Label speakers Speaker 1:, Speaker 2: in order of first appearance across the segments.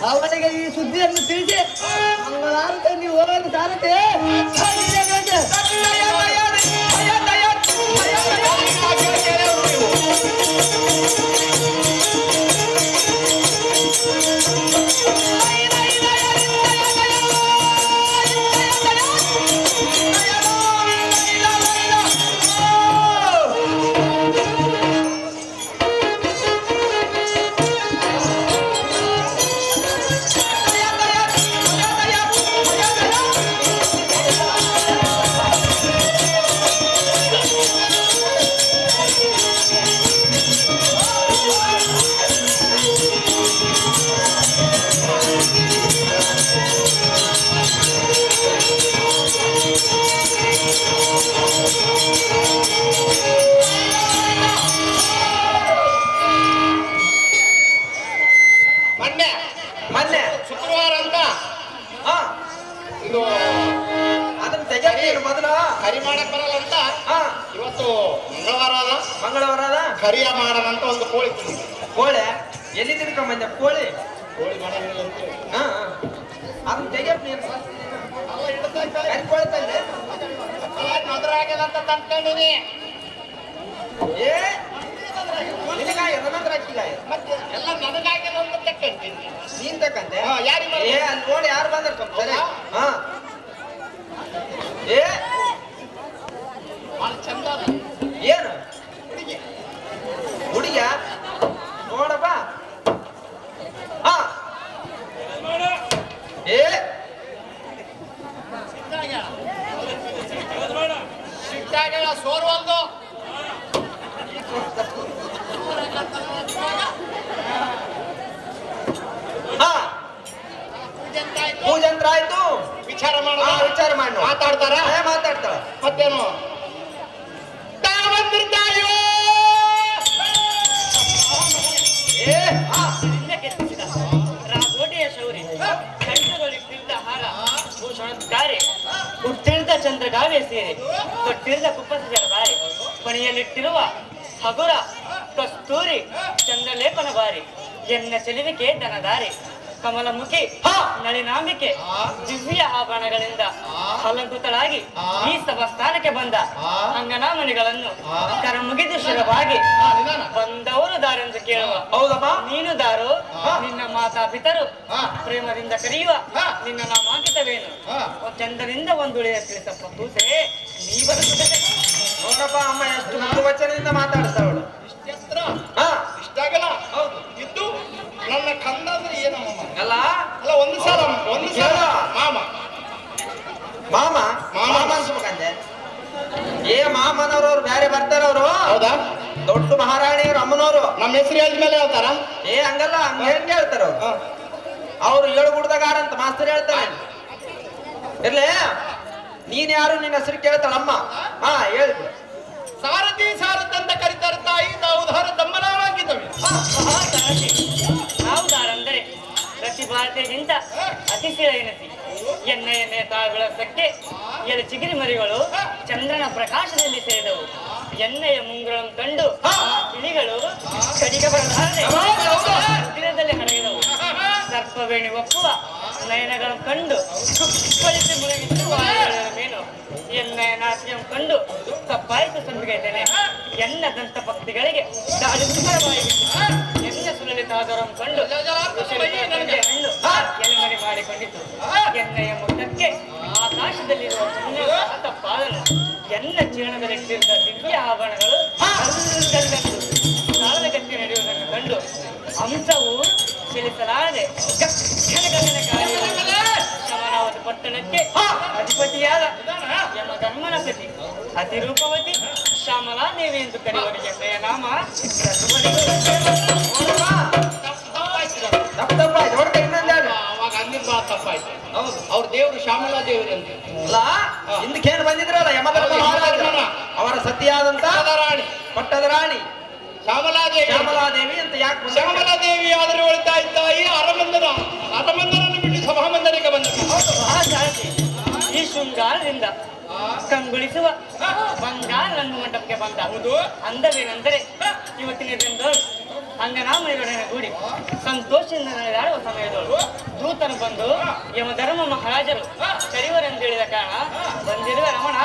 Speaker 1: ಅವನಿಗೆ ಈ ಸುದ್ದಿಯನ್ನು ತಿಳಿಸಿ ಮಂಗಳಾರತೆ ನೀವು ಹೋಗಲು ಸಾರತೆ
Speaker 2: ಮೊನ್ನೆ
Speaker 3: ಶುಕ್ರವಾರ ಅಂತ ಇದು
Speaker 2: ಅದನ್ನ ತೆಗೆದು ಮೊದಲು
Speaker 3: ಕರಿ ಮಾಡಕ್ ಬರಲ್ಲ ಅಂತ ಇವತ್ತು ಮಂಗಳವಾರ ಅದ ಕರಿಯ ಮಾಡದಂತ ಒಂದು ಕೋಳಿ
Speaker 2: ಕೋಳಿ ಎಲ್ಲಿ ತಿನ್ಕೊಂಡ್ ಬಂದೆ ಕೋಳಿ
Speaker 3: ಮಾಡೋದಿಲ್ಲ ಅಂತ
Speaker 2: ಅದನ್ನ ತೆಗೆಯಪ್ಪ ನೀನು ಕೋಳಿ ತಂದೆ
Speaker 3: ಮದುವೆ ಆಗ್ಯದ ಅಂತ ತಂದ್ಕೊಂಡಿನಿ.
Speaker 2: ಏ ನಿನಗಾಯ ನನ್ನತ್ರ ಅಕ್ಕಿಗಾಯ
Speaker 3: ಮತ್ತೆ ಎಲ್ಲ ನನಗಾಗ್ಯದ ಅಂತ ತಕ್ಕೊಂತೀನಿ.
Speaker 2: ನೀನ್ ತಕ್ಕಂತೆ
Speaker 3: ಯಾರಿಗೆ
Speaker 2: ಏ ಅಲ್ಲಿ ನೋಡಿ ಯಾರು ಬಂದಿರ್ತ ಸರಿ ಹಾ ಏ
Speaker 3: ಭಾಳ ಚಂದ ಅದ
Speaker 2: ಏನು ಹುಡುಗ ನೋಡಪ್ಪ ಹಾ ಏ
Speaker 3: ಸಿಟ್ಟಾಗ್ಯಾಳ ಸೋರ್ವಲ್ದು
Speaker 2: ಹಾ
Speaker 3: ಪೂಜೆ
Speaker 2: ಪೂಜಂತ್ರ ಆಯ್ತು
Speaker 3: ವಿಚಾರ ಮಾಡ
Speaker 2: ವಿಚಾರ ಮಾಡಿ
Speaker 3: ಮಾತಾಡ್ತಾರ
Speaker 2: ಮಾತಾಡ್ತಾಳ
Speaker 3: ಮತ್ತೇನು ಬಂದಿರ್ತಾಯೋ
Speaker 2: ಏ ಹಾ
Speaker 4: ರಾಗೋಟೆಯ ಶೌರಿ ಕಂಠಗಳಿಟ್ಟಿದ್ದ ಹಾರ ಭೂಷಣತ್ತಾರೆ ಹುಟ್ಟಿಳಿದ ಚಂದ್ರಗಾವೆ ಸೇರಿ ತೊಟ್ಟಿಳಿದ ಕುಪ್ಪಸಜರ ಬಾರಿ ಪಣಿಯಲ್ಲಿಟ್ಟಿರುವ ಹಗುರ ಕಸ್ತೂರಿ ಚಂದ್ರಲೇಪನ ಬಾರಿ ಎನ್ನ ಚೆಲುವಿಕೆ ದನದಾರಿ ಕಮಲಮುಖಿ ನಳಿನಾಂಬಿಕೆ ದಿವ್ಯ ಆಭರಣಗಳಿಂದ ಅಲಂಕೃತಳಾಗಿ ಈ ಸಭಾಸ್ಥಾನಕ್ಕೆ ಬಂದ ಅಂಗನಾಮಣಿಗಳನ್ನು ಕರಮುಗಿದು ಶಿರವಾಗಿ ಬಂದವರು ದಾರೆಂದು ಕೇಳುವ
Speaker 2: ಹೌದಮ್ಮ
Speaker 4: ನೀನು ದಾರು ನಿನ್ನ ಮಾತಾಪಿತರು ಪ್ರೇಮದಿಂದ ಕರೆಯುವ ನಿನ್ನ ನಾಮಾಂಕಿತವೇನು ಚಂದದಿಂದ ಒಂದುಳಿಯ ತಿಳಿಸಪ್ಪ ಕೂಸೆ ನೀ ಬರುತ್ತದೆ
Speaker 2: ನೋಡಪ್ಪ ಅಮ್ಮ ಎಷ್ಟು ಮುಖ ವಚನದಿಂದ ಮಾತಾಡ್ತಾವಳು
Speaker 3: ಇಷ್ಟಾಗಲ್ಲ ಹೌದು ಇದ್ದು ನನ್ನ ಕಂದ ಅಂದ್ರೆ ಏನಮ್ಮ
Speaker 2: ಅಲ್ಲ
Speaker 3: ಅಲ್ಲ ಒಂದು ಸಲ ಮಾಮ
Speaker 2: ಮಾಮ ಮಾಮ ಅನ್ಸ್ಬೇಕಂತೆ ಏ ಮಾಮನವ್ರವ್ರು ಬೇರೆ ಬರ್ತಾರವ್ರು
Speaker 3: ಹೌದಾ
Speaker 2: ದೊಡ್ಡ ಮಹಾರಾಣಿಯವ್ರು ಅಮ್ಮನವರು
Speaker 3: ನಮ್ಮ ಹೆಸರು ಹೇಳಿದ್ಮೇಲೆ ಹೇಳ್ತಾರ
Speaker 2: ಏ ಹಂಗಲ್ಲ ಹಂಗ ಹೆಂಗ್ ಹೇಳ್ತಾರ ಅವ್ರು ಏಳು ಗುಡ್ದಗಾರಂತ ಮಾಸ್ತರ್ ಹೇಳ್ತಾರೆ ಇರ್ಲಿ ನೀನ್ ಯಾರು ನಿನ್ನ ಹೆಸರು ಕೇಳ್ತಾಳಮ್ಮ ಹಾ ಹೇಳ್ಬಿಡು
Speaker 3: ಸಾರಥಿ ಸಾರಥಂತ ಕರೀತಾರ ತಾಯಿ ತಾವು ದಾರ ತಮ್ಮನಾಗಿದ್ದವೆ
Speaker 4: ನಾವು ದಾರಂದರೆ ಪ್ರತಿ ಭಾರತೀಯಗಿಂತ ಅತಿಶಯ ಎನಸಿ ಎಣ್ಣೆ ತಾಳಸಕ್ಕೆ ಎಳೆ ಚಿಗಿರಿ ಮರಿಗಳು ಚಂದ್ರನ ಪ್ರಕಾಶದಲ್ಲಿ ಸೇರಿದವು ಎಣ್ಣೆಯ ಮುಂಗುಳನ್ನು ಕಂಡು ಕಿಳಿಗಳು ಕಡಿಗ ಬರಲಾರದೆ ಹೃದಯದಲ್ಲಿ ಹಡಗಿದವು ಸರ್ಪವೇಣಿ ಒಪ್ಪುವ ನಯನಗಳನ್ನು ಕಂಡು ಕುಪ್ಪಳಿಸಿ ಮುಳುಗಿದ್ದು ಮೇನು ಎಣ್ಣೆಯ ನಾಟ್ಯಂ ಕಂಡು ತಪ್ಪಾಯಿತು ಸಂಬಿಗೆದ್ದೇನೆ ಎನ್ನ ದಂತ ಭಕ್ತಿಗಳಿಗೆ ದಾಳಿ ಸುಂದರವಾಯಿತು ಎನ್ನ ಸುಲಲಿತಾದರಂ ಕಂಡು ಹಣ್ಣು ಎಲೆಮರಿ ಮಾಡಿಕೊಂಡಿತು ಎಣ್ಣೆಯ ಮುಖಕ್ಕೆ ಆಕಾಶದಲ್ಲಿರುವ ತಪ್ಪಾದನು ಎನ್ನ ಚೀರ್ಣದಲ್ಲಿಟ್ಟಿರುವ ದಿವ್ಯ ಆಭರಣಗಳು ಸಾಲದ ಗಟ್ಟಿ ನಡೆಯುವುದನ್ನು ಕಂಡು ಅಂಶವು ಚಲಿಸಲಾರದೆ ಶಮನಾವತ ಪಟ್ಟಣಕ್ಕೆ ಅಧಿಪತಿಯಾದ ಯಮಧರ್ಮನ ಪ್ರತಿ ಅತಿರೂಪವತಿ ಶ್ಯಾಮಲಾದೇವಿ ಎಂದು ಕರೆಯುವ ಎಣ್ಣೆಯ ನಾಮ
Speaker 3: ಅವಾಗ ಅಂದಿದ್ದು ತಪ್ಪಾಯ್ತು ಅವ್ರ ದೇವರು ಶ್ಯಾಮಲಾ ದೇವರು ಅಂತ
Speaker 2: ಅಲ್ಲ ಹಿಂದಕ್ಕೇನು ಬಂದಿದ್ರಲ್ಲ ಯಮಧರ್ಮ ಮಹಾರಾಜರು ಅವರ ಸತಿಯಾದಂತ
Speaker 3: ರಾಣಿ
Speaker 2: ಪಟ್ಟದ ರಾಣಿ ಶ್ಯಾಮಲಾದೇವಿ ಅಂತ ಯಾಕೆ
Speaker 3: ಶ್ಯಾಮಲಾದೇವಿ ಆದ್ರೆ ಒಳ್ತಾ ಇದ್ದಾಯಿ ಅರಮಂದರನ್ನು ಬಿಟ್ಟು ಸಭಾಮಂದರಿಗೆ ಬಂದ
Speaker 4: ಈ ಶೃಂಗಾರದಿಂದ ಕಂಗೊಳಿಸುವ ಬಂಗಾರ ನನ್ನ ಮಂಟಪಕ್ಕೆ ಬಂದ ಅಂದವೇನೆಂದರೆ ಇವತ್ತಿನ ದಿನದವರು ಅಂಗನಾಮಣಿಗಳೊಡನೆ ಕೂಡಿ ಸಂತೋಷದಿಂದ ನಡೆದಾಡುವ ಸಮಯದವರು ದೂತನು ಬಂದು ಯಮಧರ್ಮ ಮಹಾರಾಜರು ಕರೆಯುವರೆಂದು ಹೇಳಿದ ಕಾರಣ ಬಂದಿರುವ ರಮಣ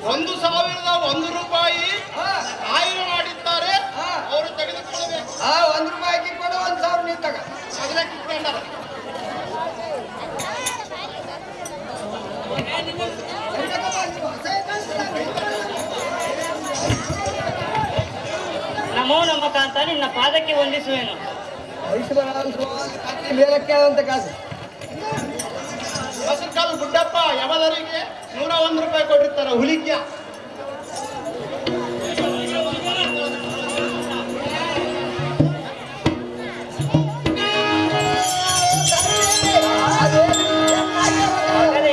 Speaker 3: ₹1,000 ಆಯ್ಕೆ ಮಾಡಿದ್ದಾರೆ. ಅವರು ತೆಗೆದುಕೊಳ್ಳಬೇಕು.
Speaker 1: ₹1 ಕೊಡು, 1,000 ನೀ ತಗ.
Speaker 3: ಅದನ್ನ ಕಿತ್ಕೊಂಡಾರ.
Speaker 4: ನಮೋ ನಮ್ಮ ಕಾಂತ ನಿನ್ನ ಪಾದಕ್ಕೆ ವಂದಿಸುವೆನು.
Speaker 1: ಮೇಲಕ್ಕೆ ಅಂತ ಕಾಸು
Speaker 3: ಹಸಿರು ಗುಡ್ಡಪ್ಪ ಯಮದರಿಗೆ ₹101 ಕೊಟ್ಟಿರ್ತಾರೆ ಹುಲಿಕ್ಯ.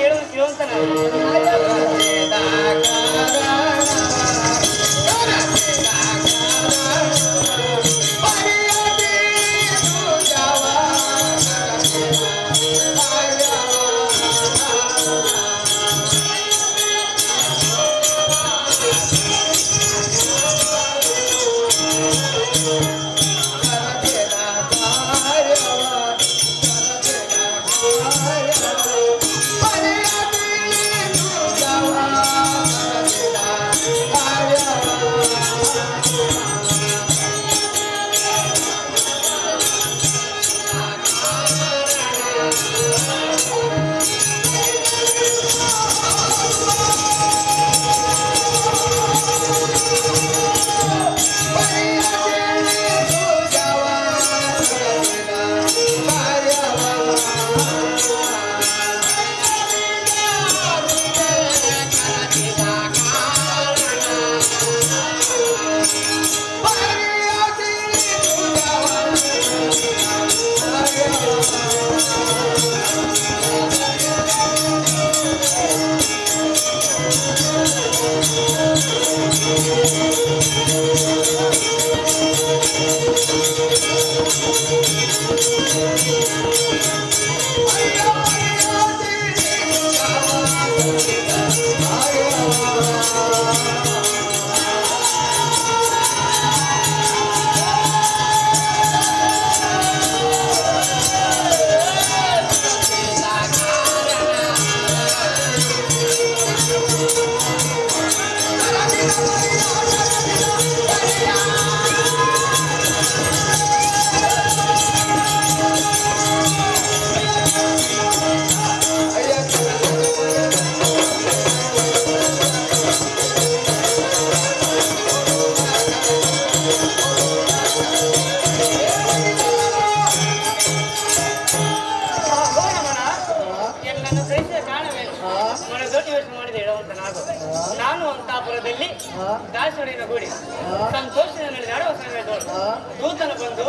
Speaker 4: ಹೇಳುವ ಶಿವಂತನ ನಾನು ಅಂತಾಪುರದಲ್ಲಿ ದಾಸೋಡಿನ ಗುಡಿ ಸಂತೋಷದಿಂದ ನಡೆದಾಡುವ ಸಮಯದವರು ದೂತನು ಬಂದು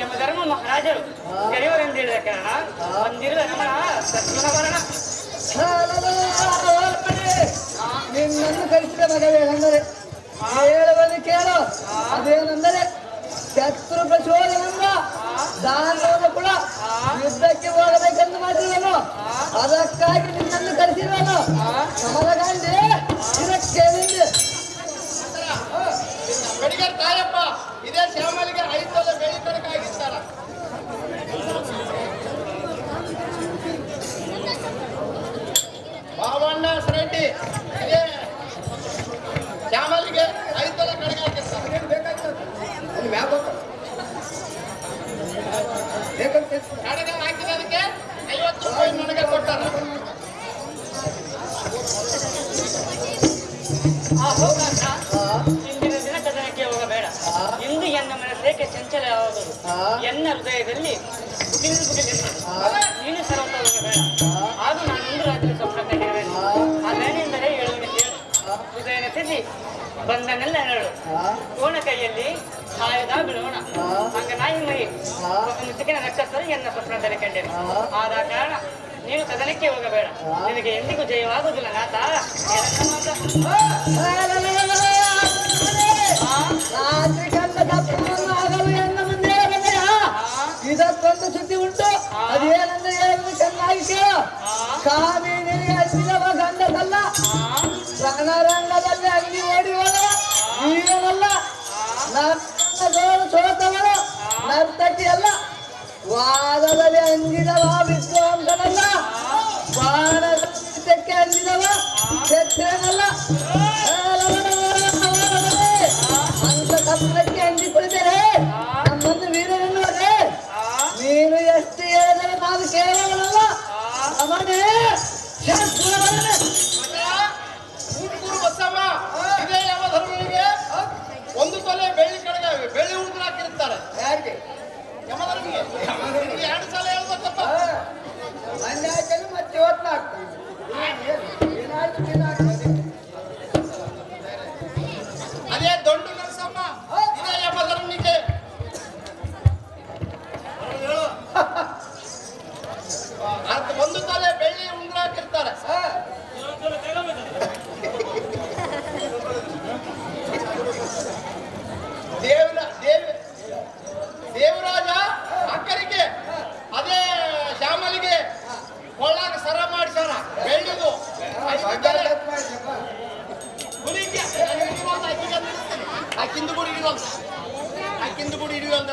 Speaker 4: ಯಮಧರ್ಮ ಮಹಾರಾಜರು ಕರೆಯುವರೆಂದು ಹೇಳಿದ ಕಾರಣ ಬಂದಿರುವ ರಮಣ ಸತ್ವನವರಣ
Speaker 1: ನಿನ್ನನ್ನು ಕಲಿಸಿದ ಮಗವೇನೆಂದರೆ ಹೇಳುವುದು ಕೇಳು. ಅದೇನೆಂದರೆ ಶತ್ರು ಪ್ರಚೋದನೆಯಿಂದ ದಾನದ ಕುಲ ಯುದ್ಧಕ್ಕೆ ಹೋಗಬೇಕೆಂದು ಮಾಡಿರುವನು. ಅದಕ್ಕಾಗಿ ನಿನ್ನನ್ನು ಕರೆಸಿರುವನು. ಸಮರಗಾಂಧಿ ಇದಕ್ಕೆ
Speaker 3: ಬೆಳಿಗರ್ ತಾಯಪ್ಪ ಇದೇ ಶ್ಯಾಮಲಿಗೆ 5 ಬೆಳಿ ತನಕಾಗಿದ್ದಾರ. ಬಾವಣ್ಣ ರೆಡ್ಡಿ ಇದೇ ಶ್ಯಾಮಲಿಗೆ 5 ಕಡೆಗೆ ಕಡೆಗೆ ಹಾಕಿದದಕ್ಕೆ ₹50 ನನಗೆ ಕೊಟ್ಟಾರ.
Speaker 4: ಇಂದಿನ ದಿನ ಕದನಕ್ಕೆ ಹೋಗಬೇಡ. ಇಂದು ಎನ್ನ ಮನಸ್ಸೇಕೆ ಚಂಚಲವಾಗುವುದು. ಎನ್ನ ಹೃದಯದಲ್ಲಿ ನೀನು ಸರ್ವತ ಹೋಗಬೇಡ. ಜಯವಾದ ನಾನೊಂದು ರಾತ್ರಿ ಸ್ವಪ್ನ ಕಂಡಿರುವೆನು. ಅದೇನೆಂದರೆ ಹೇಳುವುದು ಕೇಳು. ಹೃದಯನ ತಿದ್ದಿ ಬಂದನೆಲ್ಲ ನೆರಳು ಕೋಣ ಕೈಯಲ್ಲಿ ಆಯುಧ ಬಿಡೋಣ ಹಂಗ ನಾಯಿ ಮೈ ಮುಸುಕಿನ ರಕ್ಕಸರು ಎನ್ನ ಸ್ವಪ್ನದಲ್ಲಿ ಕಂಡೆನು. ಆದ ಕಾರಣ ನೀನು ಕದನಕ್ಕೆ ಹೋಗಬೇಡ, ನಿನಗೆ ಎಂದಿಗೂ ಜಯವಾಗುವುದಿಲ್ಲ ನಾಥ.
Speaker 1: ಇದಕ್ಕೊಂದು ಸುದ್ದಿ ಉಂಟು, ಅದೇನೆಂದು ಹೇಳುವುದು ಚೆನ್ನಾಗಿ ಕೇಳು. ಕಾಮಿನಿಗೆ ಹಚ್ಚಿದವ ಗಂಡಸಲ್ಲ, ರಣರಂಗದಲ್ಲಿ ಅಂಗಿ ಓಡಿ ಹೋದವ ಜೀವನಲ್ಲ, ನರ್ತಕಗಳು ಸೋತವಳು ನರ್ತಕಿ ಅಲ್ಲ, ವಾದದಲ್ಲಿ ಅಂಜಿದವ ವಿದ್ವಾಂಸನಲ್ಲ, ಬಾಣಕ್ಕೆ ಅಂಜಿದವ ಕ್ಷತ್ರಿಯನಲ್ಲ. ಅಂತ ಕಪ್ಪಳಕ್ಕೆ ಅಂಜಿ ಕುಳಿತರೆ ನಮ್ಮನ್ನು ವೀರರೆನ್ನುವರೆ. ನೀನು ಎಷ್ಟು ಹೇಳಿದರೆ ನಾನು ಕೇಳವನಲ್ಲ, ಅವನೇ ಶಾಸ್ತ್ರವನ್ನೇ.
Speaker 3: ಬಸಮ್ಮ ಇದೇ ಯಾವ ಧರ್ಮನಿಗೆ ಒಂದು ತೊಲೆ ಬೆಳ್ಳಿ ಕಡೆಗೆ ಬೆಳ್ಳಿ ಉಂಗುರ ಹಾಕಿರ್ತಾರೆ.
Speaker 1: ಯಾರಿಗೆ?
Speaker 3: ಯಮಧರ್ಮಿಗೆ 2 ಸಲ ಹೇಳ್ಬೇಕಪ್ಪ.
Speaker 1: ಮಂಡ್ಯಾಚಲು ಮತ್ತೆ ಇವತ್ತು ಆಗ್ತದೆ.
Speaker 3: ಅದೇ ದೊಡ್ಡ ನರಸಮ್ಮ ಇದೇ ಯಮಧರ್ಮನಿಗೆ ಒಂದು ತೊಲೆ ಬೆಳ್ಳಿ ಉಂಗುರ ಹಾಕಿರ್ತಾರೆ. ದೇವರಾಜ ಅಕ್ಕರಿಗೆ ಅದೇ ಶ್ಯಾಮಲಿಗೆ ಕೊಳ್ಳಾಗ ಸರ ಮಾಡಿಸಾರ ಬೆಳ್ಳಿದು ಆಕಿಂದು ಕೂಡ ಹಿಡಿಯುವಂತ ಆಕಿಂದು ಕೂಡ ಹಿಡಿಯುವಂತ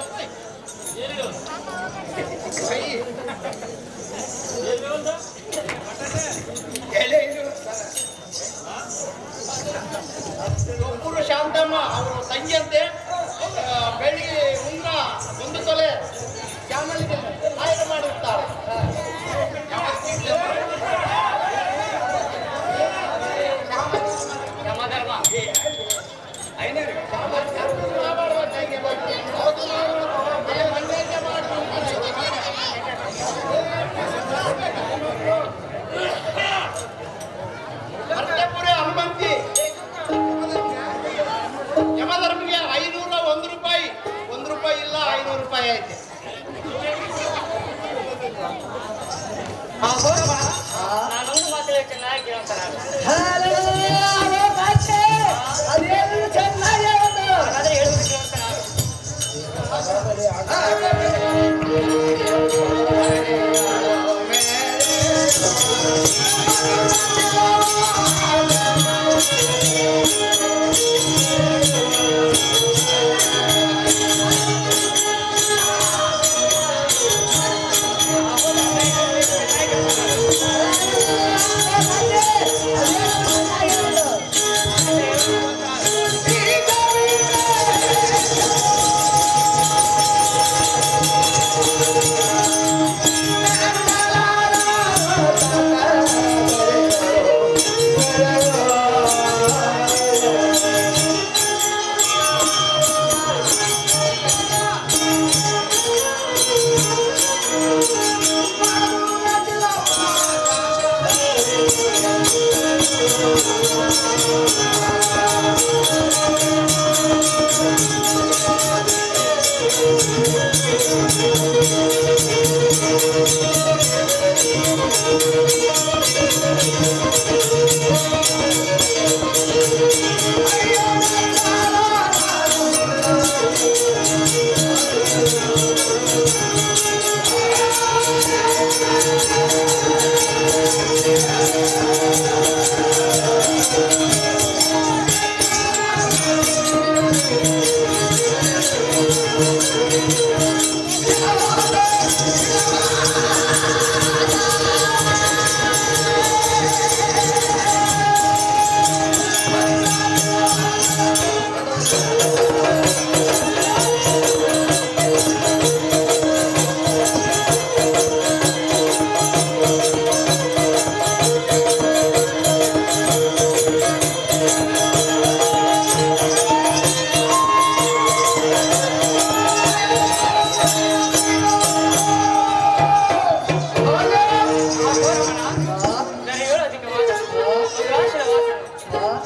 Speaker 3: ಒಬ್ಬರು ಶಾಂತಮ್ಮ ಅವರು ತಂಗಿಯಂತೆ ಬೆಳ್ಳಿ ಉಂಗುರ ಒಂದು ತೊಲೆ ಶ್ಯಾಮಲಿಗೆ ಆಯ್ಕೆ ಮಾಡಿರ್ತಾರೆ. ಅರ್ಥಪುರ ಹನುಮಂತಿ ಯಮಧರ್ಮಿಗೆ 501 ರೂಪಾಯಿ, 1 ರೂಪಾಯಿ ಇಲ್ಲ 500 ರೂಪಾಯಿ ಐತೆ.
Speaker 4: ನಾನೊಂದು ಮಾತು ಚೆನ್ನಾಗಿ ಕೇಳ್ತಾರ.
Speaker 1: ಅದೇನು ಚೆನ್ನಾಗಿ
Speaker 4: ಹಾಗಾದ್ರೆ ಹೇಳುವುದು ಕೇಳ್ತಾರ.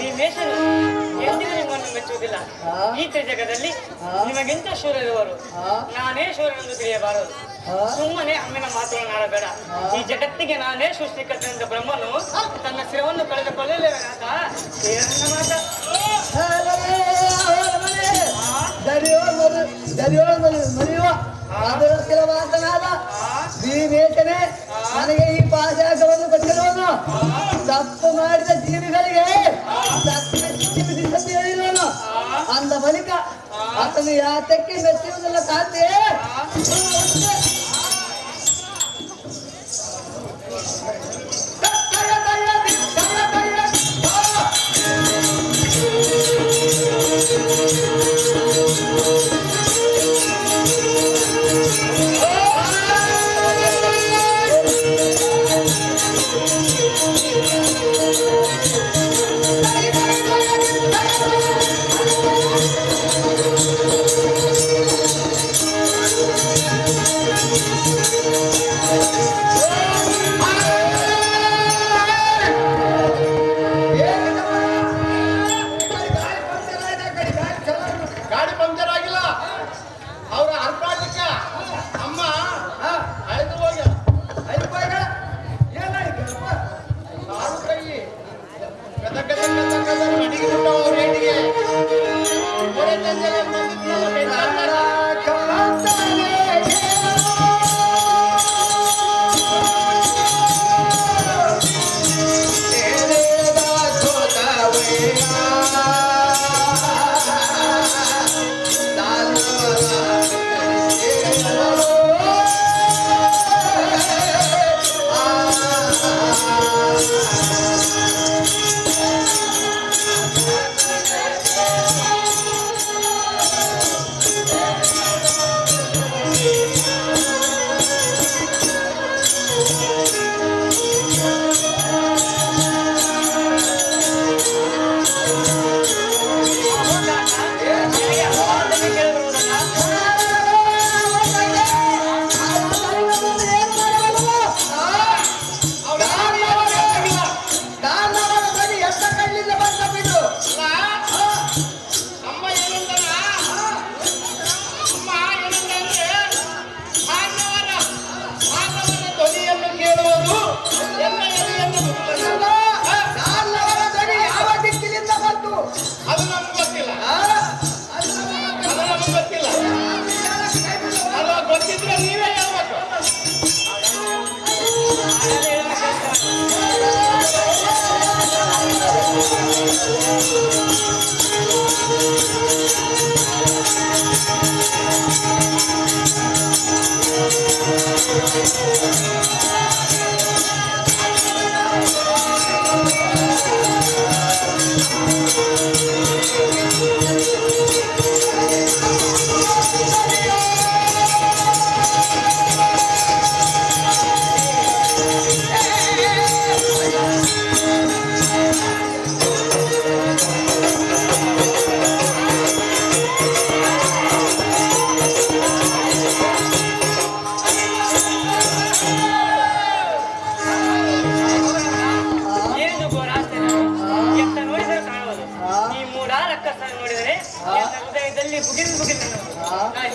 Speaker 4: ಈ ಮೇಷನು ಎಂದಿಗೂ ನಿಮ್ಮನ್ನು ಮೆಚ್ಚುವುದಿಲ್ಲ. ಈ ಜಗದಲ್ಲಿ ನಿಮಗಿಂತ ಶೂರರಿರುವರು, ನಾನೇ ಶೂರನೆಂದು ತಿಳಿಯಬಾರದು. ಸುಮ್ಮನೆ ಅಮ್ಮಿನ ಮಾತುಗಳನ್ನು ಆಡಬೇಡ. ಈ ಜಗತ್ತಿಗೆ ನಾನೇ ಸೃಷ್ಟಿಕರ್ತನೆಂದ ಬ್ರಹ್ಮನು ತನ್ನ ಶಿರವನ್ನು ಕಳೆದುಕೊಳ್ಳಲೇವೇನಾತ ನನ್ನ ಮಾತ.
Speaker 1: ನನಗೆ ಈ ಪಾಶಾಸವನ್ನು ಕೊಟ್ಟಿರೋನು, ತಪ್ಪು ಮಾಡಿದ ಜೀವಿಗಳಿಗೆ ಹೇಳಿರೋನು. ಅಂದ ಬಳಿಕ ಆತನು ಯಾತಕ್ಕೆ ಮೆಚ್ಚುವುದಿಲ್ಲ ಕಾಂತಿ.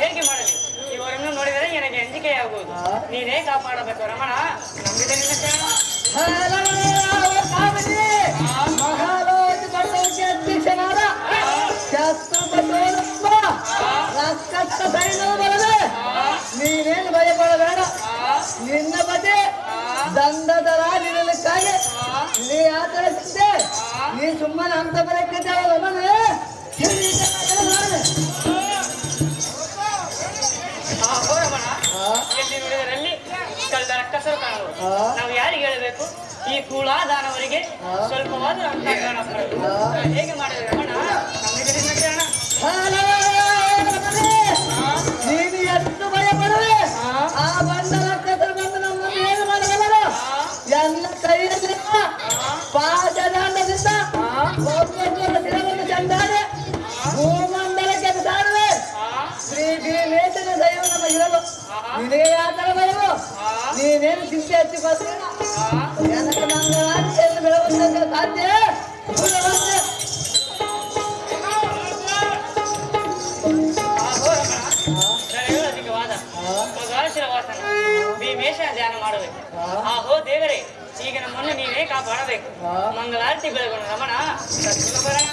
Speaker 4: ಹೇಗೆ ಮಾಡಲಿ? ಇವರನ್ನು ನೋಡಿದರೆ ನನಗೆ ಅಂಜಿಕೆಯಾಗುವುದು. ನೀನೇ ಕಾಪಾಡಬೇಕು ರಮಣ. ನಂಬಿದ ನಿನ್ನ ಶರಣ.
Speaker 1: ಅಧ್ಯಕ್ಷನಾದ ನೀನೇನು ಭಯಪಡಬೇಡ. ನಿನ್ನ ಬಗ್ಗೆ ದಂಡದರ ನಿಲ್ಲಕ್ಕಾಗಿ ನೀ ಆಚರಿಸಿದ್ದೆ. ನೀ ಸುಮ್ಮನೆ ಅಂತ ಬರಕ್ಕಿದ್ದೆ
Speaker 4: ಎಲ್ಲಿ ನೋಡಿದರಲ್ಲಿ ಕಳೆದ ರಕ್ಕಸರು ಕಾಣುವುದು. ನಾವು ಯಾರಿಗೆ ಹೇಳಬೇಕು? ಈ ಕೂಳಾದಾನವರಿಗೆ ಸ್ವಲ್ಪವಾದರೂ ಅಂತಃಕರಣ ಬರಬೇಕು. ಹೇಗೆ ಮಾಡಿದ್ರೆ ರಮಣ? ನಮ್ಮಿದರಿಂದ ಕೇಳೋಣ.
Speaker 1: ನೀನು ಎಷ್ಟು ಭಯಪಡುವೆ? ಆ ಬಂದ ರಕ್ಕಸರು ಬಂದು ನಮ್ಮನ್ನು ಏನು ಮಾಡಬಲ್ಲರು? ಎಲ್ಲ ಕೈಯಲ್ಲಿ ಪಾದದಾಂಡದಿಂದ ಶಿರವನ್ನು ಚಂದಾನೆ ಭೂಮಂಡಲಕ್ಕೆ ಸಾರುವೆ. ಶ್ರೀ ನೇತನ ದೈವ ನಮ್ಮ ಇರಲು ನೀನೇ ಆತರ ಭಯವು. ನೀನೇನು ಚಿಂತೆ ಹಚ್ಚಿಕೊಳ್ಳ ನನಗೆ ಮಂಗಳಾಚೆಯನ್ನು ಬೆಳಗುವುದಕ್ಕೆ ಸಾಧ್ಯ.
Speaker 4: ಬಾಳಬೇಕು ಮಂಗಳಾರತಿ ಬೆಳಗೋಣ ರಮಣ ಸತ್ಕುಲ ಬರೋಣ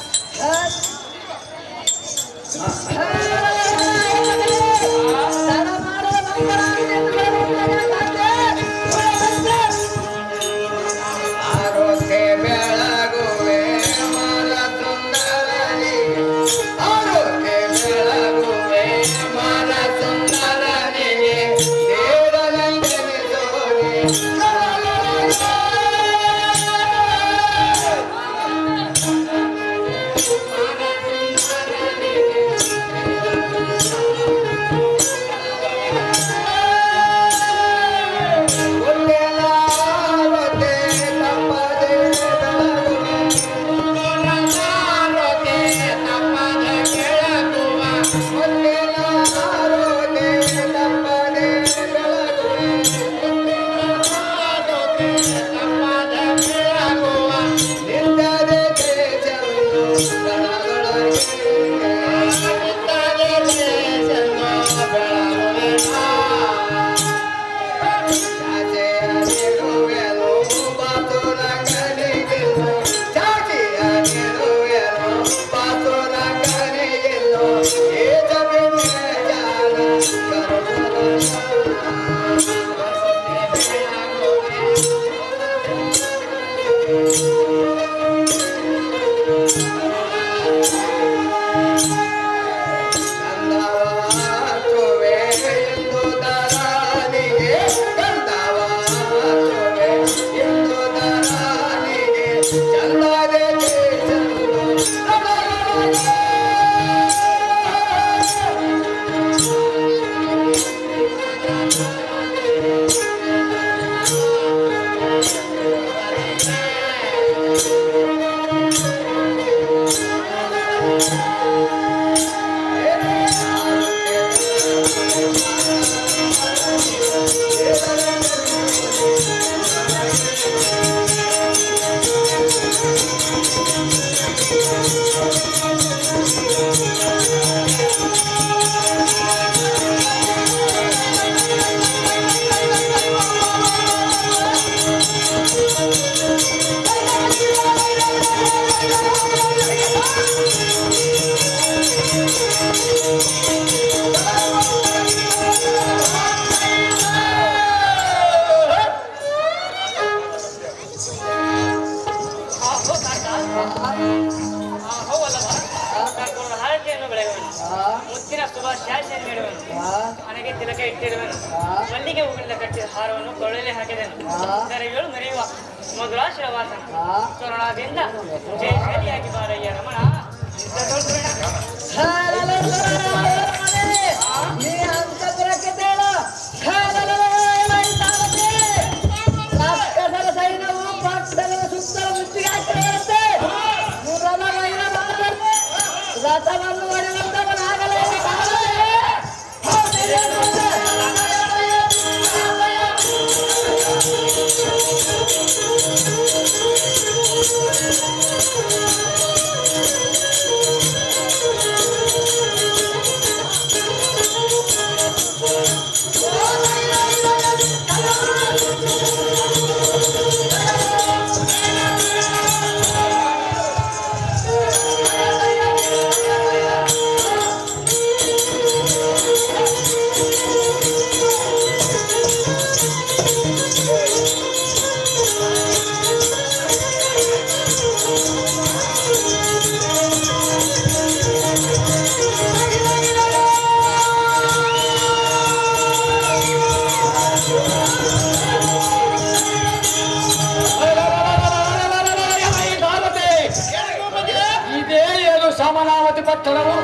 Speaker 4: ಮುತ್ತಿನ ಶುಭಾಶಯ ನೀಡುವನು ಮನೆಗೆ ತಿಲಕ ಇಟ್ಟಿರುವನು ಮಲ್ಲಿಗೆ ಹೂಗಳಿಂದ ಕಟ್ಟಿದ ಹಾರವನ್ನು ಕೊಳ್ಳಲಿ ಹಾಕಿದನು ದರೆಗಳು ಮೆರೆಯುವ ಮಧುರಾಶಿರ ವಾಸನ ಕರುಣಾದಿಂದ ಜಯಶಾಲಿಯಾಗಿ ಬಾರಯ್ಯ ರಮಣ
Speaker 1: ರಥವನ್ನು ಹೊಡೆಯುವಂತವನಾಗಲೇ
Speaker 5: ಸಾಮನಾವತಿ ಪಟ್ಟಣವು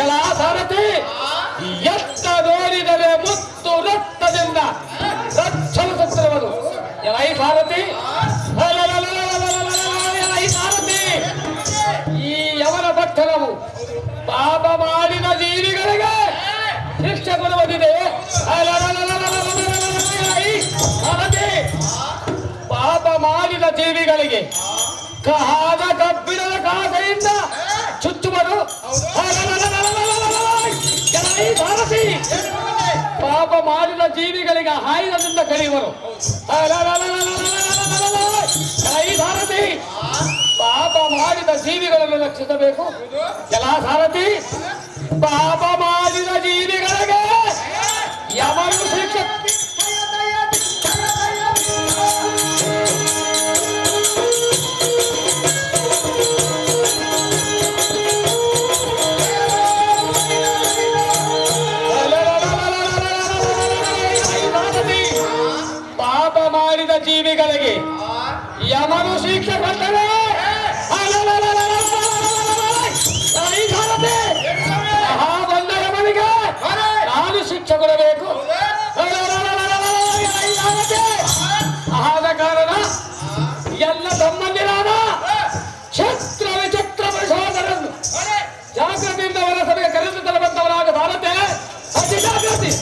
Speaker 5: ಎಲ್ಲ ಸಾರಥಿ ಎತ್ತ ನೋಡಿದರೆ ಮುತ್ತು ರಕ್ತದಿಂದ ರಕ್ಷಿಸುತ್ತಿರುವುದು ಎಲೈ ಸಾರಥಿ ಎಲೈ ಸಾರಥಿ ಈ ಯವನ ಪಟ್ಟಣವು ಪಾಪ ಮಾಡಿದ ಜೀವಿಗಳಿಗೆ ಶಿಕ್ಷೆ ಕೊಡುವುದಿದೆ ಸಾರಥಿ ಪಾಪ ಮಾಡಿದ ಜೀವಿಗಳಿಗೆ ಕಹಾದ ಕಬ್ಬಿಣದ ಕಾಸೆಯಿಂದ ಚುಚ್ಚುವರು ಪಾಪ ಮಾಡಿದ ಜೀವಿಗಳಿಗೆ ಆಯುಧದಿಂದ ಕರೆಯುವರು ಜೀವಿಗಳನ್ನು ರಕ್ಷಿಸಬೇಕು. ಎಲ್ಲ ಸಾರಥಿ, ಪಾಪ ಮಾಡಿದ ಜೀವಿಗಳಿಗೆ ಯಮನು ಶಿಕ್ಷೆ. ಪಾಪ ಮಾಡಿದ ಜೀವಿಗಳಿಗೆ ಯಮನು ಶಿಕ್ಷೆ ಕೊಟ್ಟರೆ ಬಂದ ಯಮನಿಗೆ ನಾನು ಶಿಕ್ಷೆ ಕೊಡಬೇಕು. ಆದ ಕಾರಣ ಎಲ್ಲ ತಮ್ಮಂದಿರಾದ ಕ್ಷೇತ್ರ ವಿಚಿತ್ರ ಪರಿಶೋಧನನ್ನು ಜಾಗೃತಿಯಿಂದ ಅವರ ಸಭೆಗೆ ಕರೆದು ತರಬಂದವರಾಗ ಭಾರತೆ ಅತಿ ಜಾಗೃತಿ.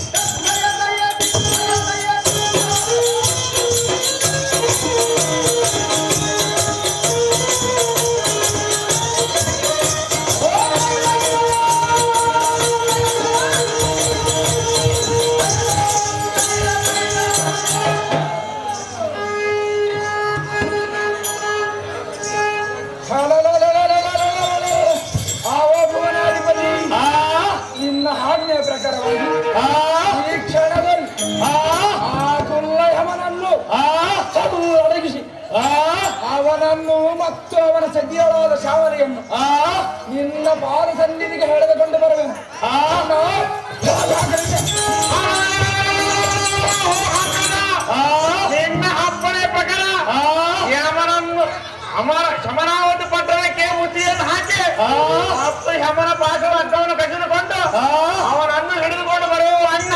Speaker 5: ನಿನ್ನ ಆಜ್ಞೆಯ ಪ್ರಕಾರವಾಗಿ ಈ ಕ್ಷಣದಲ್ಲಿ ಆ ಕುಲ್ಲಯಮನನ್ನು ಅಡಗಿಸಿ ಅವನನ್ನು ಮತ್ತು ಅವನ ಸದ್ಯಳಾದ ಶಾವರಿಯನ್ನು ನಿನ್ನ ಪಾದ ಸನ್ನಿಧಿಗೆ ಎಳೆದುಕೊಂಡು ಬರಬೇಕು.
Speaker 3: ನಿನ್ನ ಅಪ್ಪಣೆ ಪ್ರಕಾರ ಯಮನನ್ನು ಶಮನಾವತಿ ಪಟ್ಟಣಕ್ಕೆ ಮುತ್ತಿಯನ್ನು ಹಾಕಿ ಮತ್ತು ಯಮನ ಪಾಶದ ಅಡ್ಡವನ್ನು ಕಸಿದುಕೊಂಡು ಅವನನ್ನು ಹಿಡಿದುಕೊಂಡು ಬರುವ ಅಣ್ಣ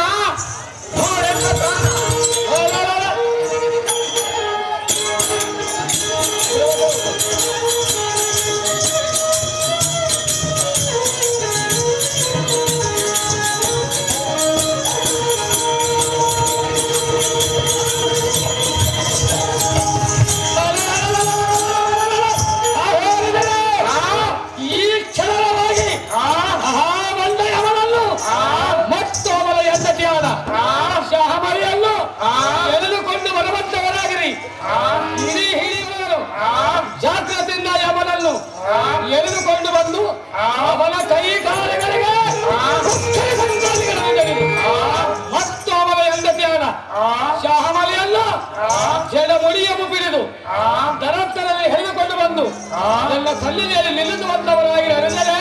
Speaker 5: ಎಳೆದುಕೊಂಡು ಬರುವಂತವರಾಗಿರಿ. ಹಿಡಿ ಹಿಡಿಯುವವರು ಜಾಗ್ರತೆಯಿಂದ ಯಮನನ್ನು ಎಳೆದುಕೊಂಡು ಬಂದು ಅವನ ಕೈ ಕಾಲುಗಳಿಗೆ ಮತ್ತು ಅವನ ಹೆಂಡತಿಯಾದ ಶಾಹಮಲಿಯನ್ನು ಜಡಮುಡಿಯನ್ನು ಬಿಡಿದು ದರತ್ತರಲ್ಲಿ ಎಳೆದುಕೊಂಡು ಬಂದು ಎಲ್ಲ ಸಲ್ಲಿಗೆಯಲ್ಲಿ ನಿಲ್ಲಿಸುವಂತವರಾಗಿರಿ. ಅಂದರೆ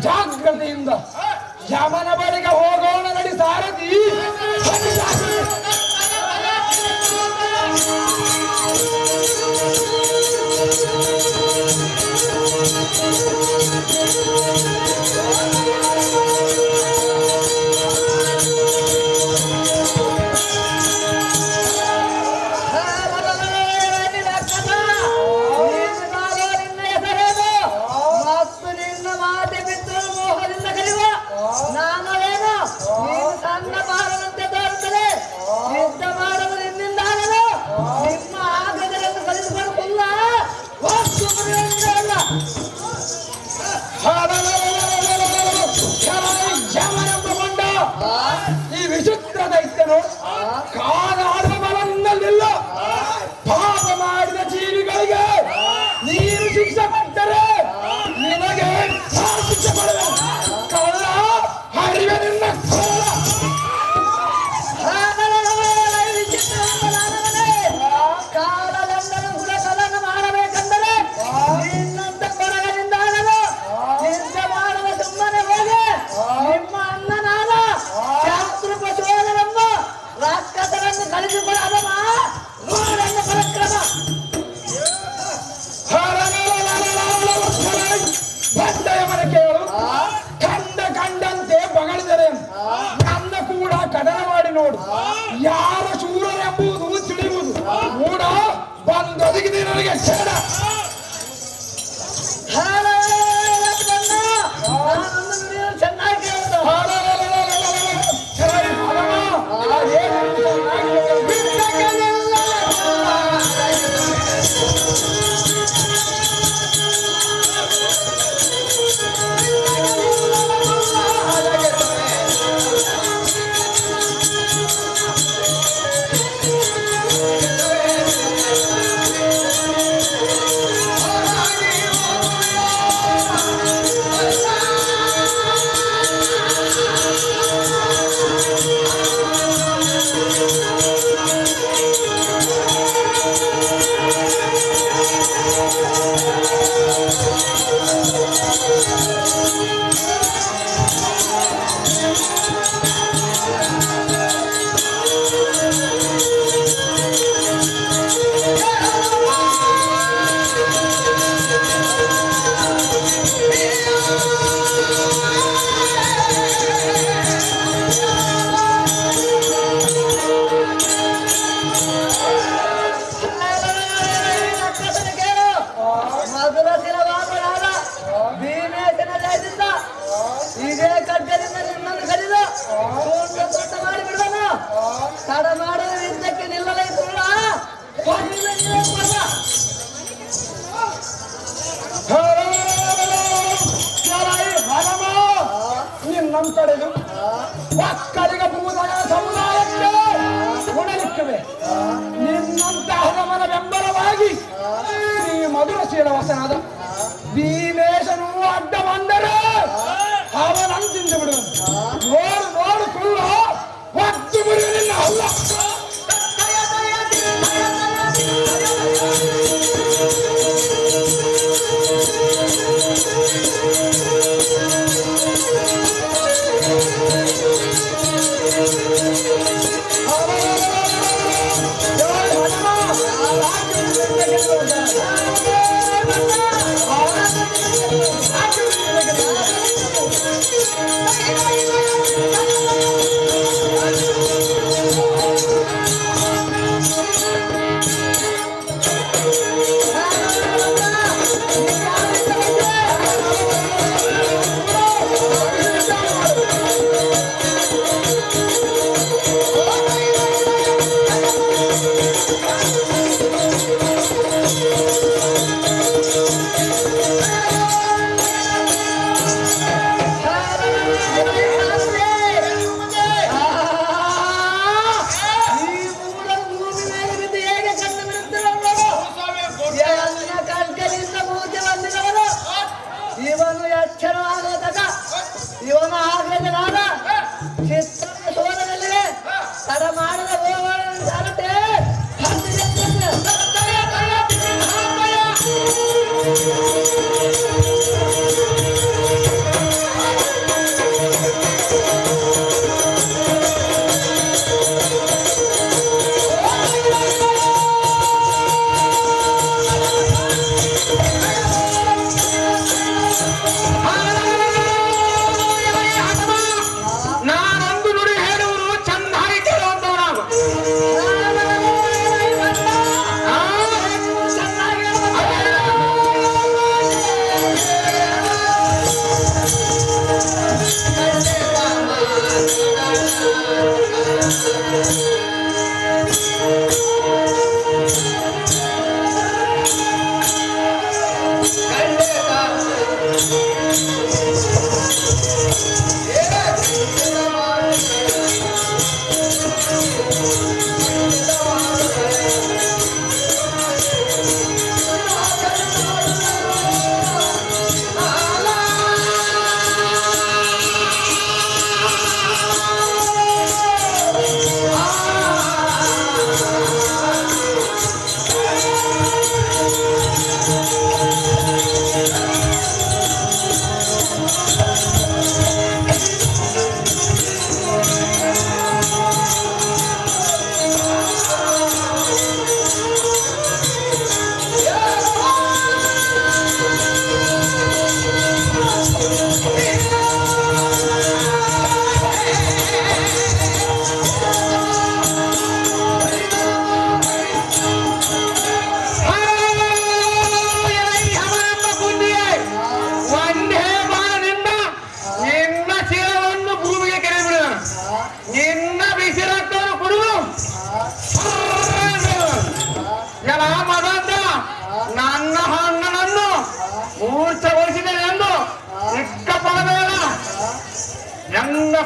Speaker 5: ಜಾಗ್ರತೆಯಿಂದ ಯಮನ ಬಳಿಗೆ ಹೋಗೋಣ ನಡಿ ಸಾರಥಿ.
Speaker 1: ನಾನೇನು ನೀನು ಸಣ್ಣ ಬಾರದಂತೆ ತೋರುತ್ತದೆ. ಯುದ್ಧ ಮಾಡಲು ನಿನ್ನಿಂದಾಗಲು ನಿಮ್ಮ ಆಗದರೆಂದು ಕಲಿಸಿಕೊಳ್ಳುವುದಿಲ್ಲ.
Speaker 5: ಯಮನೆಂಬುಕೊಂಡ ಈ ವಿಚಿತ್ರ ದೈತ್ಯನು ಕಾದಾಡುವ ಬಲವಿಲ್ಲ. ಪಾಪ ಮಾಡಿದ ಜೀವಿಗಳಿಗೆ ನೀರು ಶಿಕ್ಷೆ ಕೊಟ್ಟರೆ ನಿನಗೆ ಶಿಕ್ಷೆ ಕೊಡುವೆ. ಕಳ್ಳ ಹರಿವೆ ನಿನ್ನ ಕಳ್ಳ.
Speaker 1: ಕಾಲದಂಡನು ಗುಣಕಲನ್ನು ಮಾಡಬೇಕೆಂದರೆ ನಿನ್ನಂತ ಕೊರಗದಿಂದಾಗಲು ಯುದ್ಧ ಮಾಡುವ ಸುಮ್ಮನೆ ಹೋಗಿ ನಿಮ್ಮ ಅಣ್ಣನಾದ ಶತ್ರು ಪಶುವನನ್ನು ರಾಕ್ಷಸರನ್ನು ಕಲಿಸಿ
Speaker 5: ಆಗಿದೆ ನನಗೆ ಛೇಡ.
Speaker 1: ಚೆನ್ನಾಗಿ ಕೇಳೋದು ಮೊದಲ ದಿನವಾದ ಭೀಮೇಶನ ಜಯದಿಂದ ಇದೇ ಖಡ್ಗದಿಂದ ನಿನ್ನನ್ನು ಕರೆದು ತುಂಡ ಮಾಡಿ ಬಿಡುವನು. ತಡ ಮಾಡುವ ಯುದ್ಧಕ್ಕೆ ನಿಲ್ಲಲೇ ಕೂಡ
Speaker 5: ನಿನ್ನನ್ನು ತಡೆದು ಒಕ್ಕಲಿಗ ಭೂದಯ ಸಮುದಾಯಕ್ಕೆ ಗುಣಲಿಕ್ಕವೆ. ನಿನ್ನಂತಹ ನಮನ ಬೆಂಬಲವಾಗಿ ಈ ಮಧುರಶೀಲ ವಸನಾದ ಭೀಮೇಶನು ಅಡ್ಡ ಬಂದರೆ ಅವನನ್ನು ತಿಂದು ಬಿಡುವನು. ನೋಡು ನೋಡು ಕುಳ್ಳ ಒದ್ದು ಬಿಡುವ ನಿನ್ನ ಅಲ್ಲ.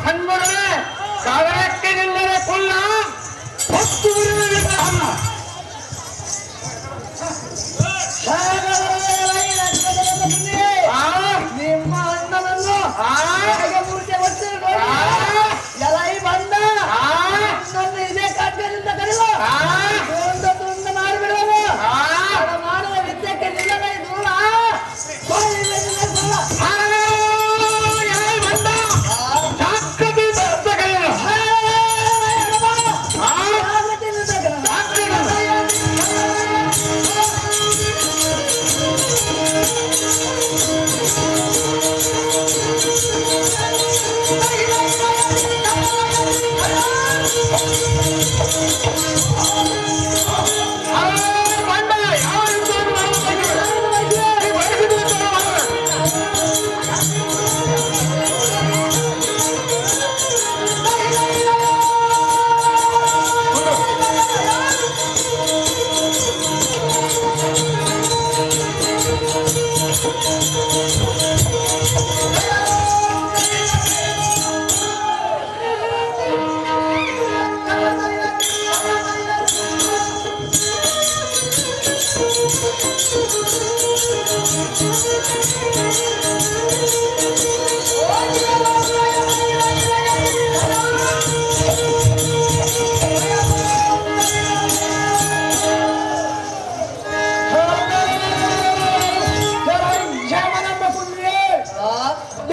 Speaker 5: ಸಂಗುಣವೇ ಸಾವಿರಕ್ಕೆ ನಿಲ್ಲರೆ ಕುಲ್ಲ ಹೊತ್ತು ಬಿಡುವುದಿಲ್ಲ.
Speaker 1: ನಿಮ್ಮ ಅಣ್ಣನನ್ನು ಮೂರ್ತಿ ಹೊತ್ತು ಎಲೈ ಬಂದ ನನ್ನ ಇದೇ ಕಾಟ್ಯದಿಂದ ಕರೆಯುವ ತುಂಡ ಮಾಡಿಬಿಡುವ ಮಾಡುವ ವಿದ್ಯಕ್ಕೆ ನಿಲ್ಲದ ದೂರ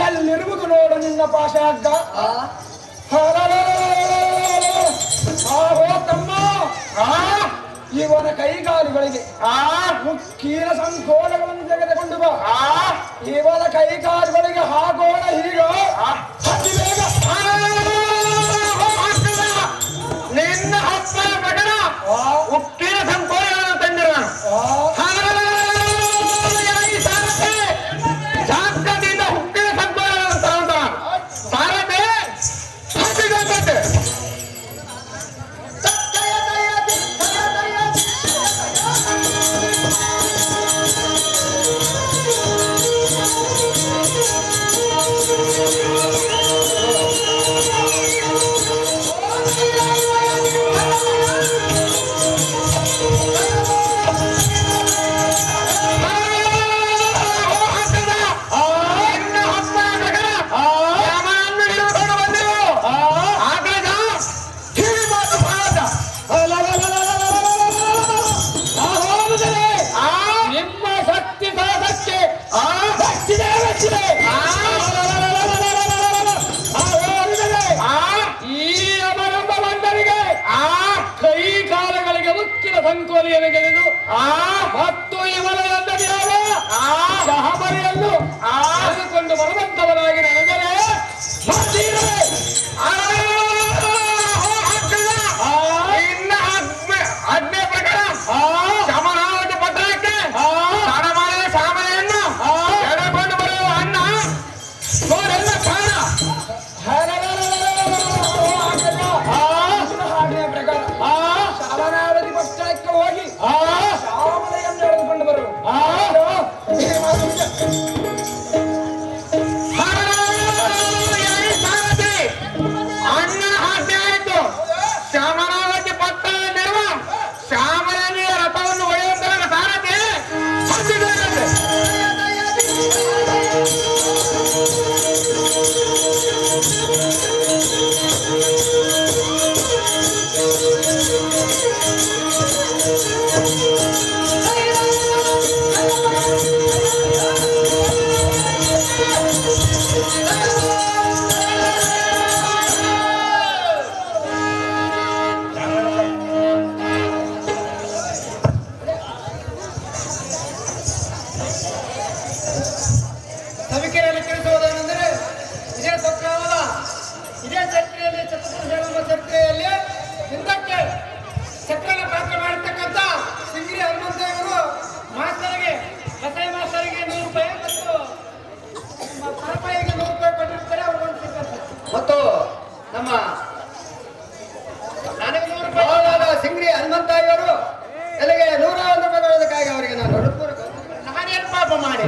Speaker 5: ಎಲ್ಲಿರುವುದು ನೋಡು ನಿನ್ನ ಪಾಶಾಗ್ಗ. ತಮ್ಮ ಇವನ ಕೈಗಾಲುಗಳಿಗೆ ಮುಖ್ಯ ಸಂಕೋಲಗಳನ್ನು ತೆಗೆದುಕೊಂಡು ಬಾ. ಇವನ ಕೈಗಾಲುಗಳಿಗೆ ಹಾಕೋಣ ಈಗ ಅತಿ ಬೇಗ. ನಿನ್ನ ಹಬ್ಬ ಮಗನ ಮುಖ್ಯ ಸಂಕೋಲಗಳನ್ನು ತಂದಿರುವ ಜಾಗದಿಂದ ಹುಕ್ಕಿನ ಸಂಕೋಲಗಳನ್ನು ತಗೊಂಡ ಸಾರದೆ ಹತ್ತಿದೆ. ಸಂಕೋಲಿಯನ್ನು ಗೆಳೆದು ಮತ್ತು ಇವನ ಶಹಮರಿಯನ್ನು ತೆಗೆದುಕೊಂಡು ಬರುವಂತವನಾಗಿ ನಡೆದರೆ ಇನ್ನ ಆಜ್ಞೆ ಪ್ರಕಾರ ಶಮನಾವತಿ ಪಟ್ಟಣಕ್ಕೆ ಹಣಮಾಡಿದ ಶಾಮನೆಯನ್ನು ಎಳೆಕೊಂಡು ಬರುವ ಅಣ್ಣ ಅವರೆಲ್ಲ ಕಾರಣ ಆಜ್ಞೆ ಪ್ರಕಾರ ಶಾಮನಾವತಿ ಪಟ್ಟಣಕ್ಕೆ ಹೋಗಿ ಶಾಮನೆಯನ್ನು ಎಳೆದುಕೊಂಡು ಬರುವ ಅಣ್ಣನ ಆಜ್ಞೆ ಆಯಿತು. ಶಾಮನಾವತಿ ಪಟ್ಟಣದಲ್ಲಿರುವ ಶಾಮನಿಯ ರಥವನ್ನು ಒಯ್ಯುವಂತಹ ಸಾರಥಿ ಹೊಂದಿದ್ದಾರೆ.
Speaker 1: ಸಭಿಕೆಯಲ್ಲಿ ತಿಳಿಸುವುದೇನೆಂದರೆ ಇದೇ ಚಕ್ರವಲ್ಲ, ಇದೇ ಚಕ್ರೆಯಲ್ಲಿ ಚತುರ್ಭುಜ ಚಕ್ರೆಯಲ್ಲಿ ಹಿಂದಕ್ಕೆ ಚಕ್ರನ ಪಾತ್ರ ಮಾಡಿರ್ತಕ್ಕಂಥ ಸಿಂಗ್ರಿ ಹನುಮಂತೇವರು ಮಾಸ್ತರಿಗೆ ಬಸೈ ಮಾಸ್ತರಿಗೆ 100 ರೂಪಾಯಿ ಮತ್ತು ಸರಪಾಯಿಗೆ 100 ರೂಪಾಯಿ ಕೊಟ್ಟಿರ್ತಾರೆ. ಅವರು ಮತ್ತು ನಮ್ಮ ನನಗೆ 100 ರೂಪಾಯಿ ಸಿಂಗ್ರಿ ಹನುಮಂತಯ್ಯವರು ಎಲ್ಲಿಗೆ 101 ರೂಪಾಯಿ ಕೊಡೋದಕ್ಕಾಗಿ ಅವರಿಗೆ ನಾನು ನಾನೇನು ಪಾಪ ಮಾಡಿ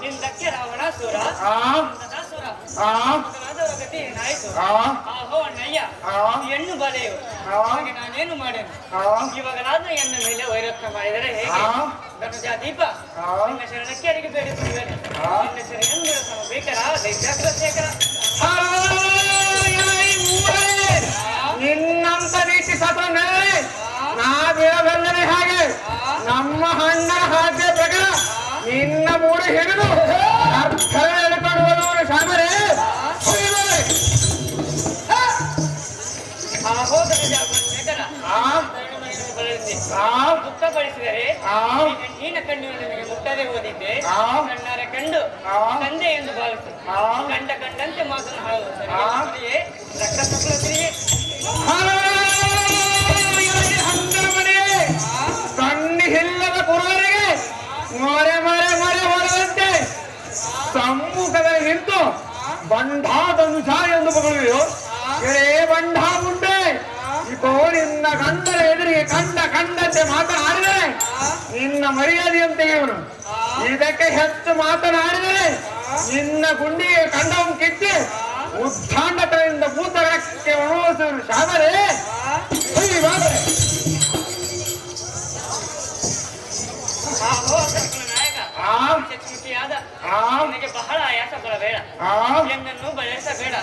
Speaker 4: ಹಿಂದಕ್ಕೆ ರಾವಣಾಸುರ ಅಂಧಕಾಸುರ ಹೆಣ್ಣು ಬಲೆಯು ಹಾಗೆ ನಾನೇನು ಮಾಡೇನು ಇವಾಗ ನಾನು ಎನ್ನ ಮೇಲೆ ವೈರತ್ವ ಮಾಡಿದರೆ ಹೇಗೆ ಧನುಜ ದೀಪ ನಿನ್ನ ಶರಣಕ್ಕೆ ಅಡಿಗೆ ಬೇಡಿಸುತ್ತೇನೆ ನಿನ್ನ ಶರಣೆಂದು ಬೇಕರ ದೈತ್ಯಾಗ್ರಶೇಖರ
Speaker 5: ನಿನ್ನಂತ ರೀತಿ ಸತ್ರ ನಾವೇಳಬಲ್ಲನೆ ಹಾಗೆ ನಮ್ಮ ಹಣ್ಣನ ಹಾಗೆ ಪ್ರಕಾರ ನಿನ್ನ ಮೂರು ಹಿಡಿದು ಅರ್ಥ ಹೇಳಿಕೊಂಡು ಹೋದವನು ಶಾಮರೇ
Speaker 4: ದುಃಖಪಡಿಸಿದರೆ ನೀನ ಕಣ್ಣಿನಲ್ಲಿ ನನಗೆ ಮುಟ್ಟದೆ ಹೋದಿದ್ದೆ ಕಣ್ಣಾರೆ ಕಂಡು ತಂದೆ ಎಂದು ಭಾವಿಸಿ ಕಂಡ ಕಂಡಂತೆ ಮಾತನಾಡುವುದೇ ರಕ್ತ ಪ್ರಕೃತಿಯೇ
Speaker 5: ಕಣ್ಣಿಲ್ಲದ ಪುರುವರಿಗೆ ಮೊರೆ ಮೊರೆ ಮೊರೆ ಹೊರದಂತೆ ಸಮ್ಮುಖದಲ್ಲಿ ನಿಂತು ಬಂಢಾದನುಷ ಎಂದು ಮಗಳು ಎಳೆ ಬಂಢ ಮುಂಡೆ ಇಕೋ ನಿನ್ನ ಗಂಡನ ಎದುರಿಗೆ ಕಂಡಂತೆ ಮಾತನಾಡಿದರೆ ನಿನ್ನ ಮರ್ಯಾದೆಯಂತೆ ಇವನು ಇದಕ್ಕೆ ಹೆಚ್ಚು ಮಾತನಾಡಿದರೆ ನಿನ್ನ ಗುಂಡಿಗೆ ಕಂಡವನ್ನು ಕಿತ್ತಿ ಉದ್ದಾಂಡತೆಯಿಂದ ಭೂತಗಳಕ್ಕೆ ಅನುಭವಿಸುವರು ಶಾಮರೇ
Speaker 4: ನನಗೆ ಬಹಳ ಆಯಾಸ ಬರಬೇಡ ಎನ್ನನ್ನು ಬಯಸಬೇಡ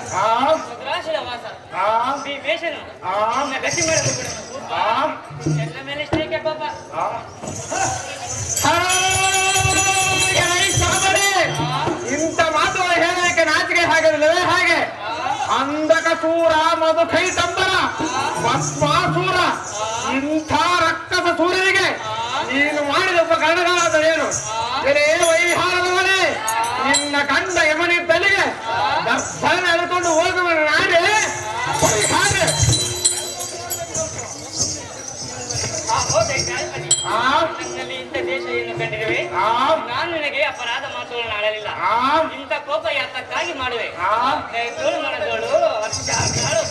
Speaker 4: ಮದ್ರಾಶಿಲ ವಾಸ ಭೀಮೇಶನು ನನ್ನ ಗತಿ ಮಾಡಬೇಕು ಎಲ್ಲ ಮೇಲೆ ಇಷ್ಟೇಕೆ ಪಾಪ
Speaker 5: ಇಂಥ ಮಾತು ಹೇಳಲಿಕ್ಕೆ ನಾಚಿಕೆ ಹಾಗಲ್ಲವೇ ಹಾಗೆ ಅಂಧಕ ಸೂರ ಮಧು ಕೈತಂಬರ ಭಸ್ಮಾಸೂರ ಇಂಥ ರಕ್ತದ ಸೂರ್ಯನಿಗೆ ನೀನು ಮಾಡಿದ ಉಪಕರಣಗಳಾದರೇನು ವೈಹಾರದವನೇ ನಿನ್ನ ಕಂಡ ಯಮನಿದ್ದಲ್ಲಿಗೆ ದರ್ಶನ ಎಳ್ಕೊಂಡು ಹೋಗುವ ನಾನೇ ಹಾಗೆ
Speaker 4: ನನ್ನಲ್ಲಿ ಇಂಥ ದೇಶ ಏನು ಕಂಡಿರುವೆ ನಾನು ನಿನಗೆ ಅಪರಾಧ ಮಾತುಗಳನ್ನು ಆಡಲಿಲ್ಲ ಇಂಥ ಕೋಪ ಯಾತಕ್ಕಾಗಿ ಮಾಡುವೆ ದಯತೋಳು ಮನದೋಳು ವರ್ಷಾಳು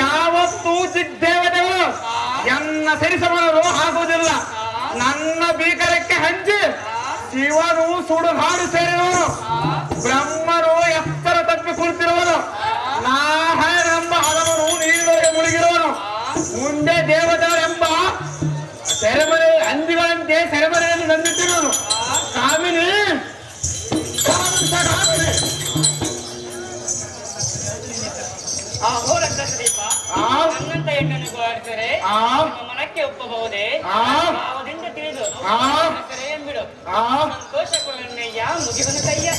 Speaker 5: ಯಾವತ್ತೂ ದಿಗ್ದೇವತೆಗಳು ಎನ್ನ ಸರಿಸಮರು ಆಗುವುದಿಲ್ಲ. ನನ್ನ ಭೀಕರಕ್ಕೆ ಹಂಚಿ ಶಿವನು ಸುಡುಗಾಡು ಸೇರಿರುವನು, ಬ್ರಹ್ಮನು ಎತ್ತರ ತಪ್ಪಿ ಕುಳಿತಿರುವನು, ನಾಹರೆಂಬ ಹಲವರು ನೀರೊಳಗೆ ಮುಳುಗಿರುವನು, ಮುಂದೆ ದೇವತೆಗಳೆಂಬ ಸೆರೆಮನೆ ಅಂದಿಗಳಂತೆ ಸೆರೆಮನೆಯಲ್ಲಿ ನಂದಿಟ್ಟಿರುವನು. ಕಾಮಿನಿ
Speaker 4: ದೀಪ ನನ್ನಂತ ಹೆಣ್ಣನ್ನು ಗೋರಿಸಿದರೆ ಮನಕ್ಕೆ ಒಪ್ಪಬಹುದೇ? ಭಾವದಿಂದ ತಿಳಿದು ಎಂಬಿಡು ಸಂತೋಷಗಳನ್ನಯ್ಯ ಮುಗಿವನು ಕಯ್ಯ.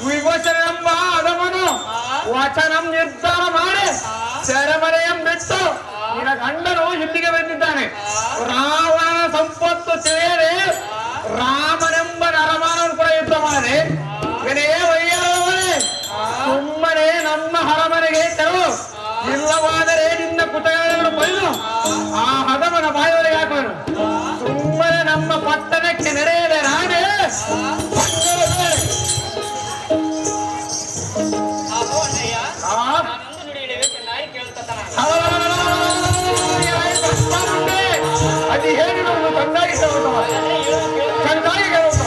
Speaker 5: ವಿಭೂಷಣೆಂಬ ಅದಮನು ವಚನಂ ನಿರ್ಧಾರ ಮಾಡಿ ಸೆರೆಮನೆಯಂ ಬಿಟ್ಟು ನಿನ್ನ ಗಂಡನು ಇಲ್ಲಿಗೆ ಬಂದಿದ್ದಾನೆ. ರಾವಣನ ಸಂಪತ್ತು ತಿಳಿಯದೆ ರಾಮನೆಂಬ ನರಮಾನವನ್ನು ಕೂಡ ಯುದ್ಧ ಮಾಡಿ ವಯ್ಯಾರವನೇ ಸುಮ್ಮನೆ ನಮ್ಮ ಹರಮನೆಗೆ ತೆರಳು, ಇಲ್ಲವಾದರೆ ನಿನ್ನ ಕುಟಗಳನ್ನು ಬೈದು ಆ ಹದಮನ ಬಾಯವರೆಗೆ ಹಾಕೋನು. ಸುಮ್ಮನೆ ನಮ್ಮ ಪಟ್ಟಣಕ್ಕೆ ನಡೆಯದೆ ರಾಣೆ ಅದು ಹೇಳಿ ನಾವು ತಂದಾಗಿ ಚಂದಾಗಿ ಕೇಳುತ್ತ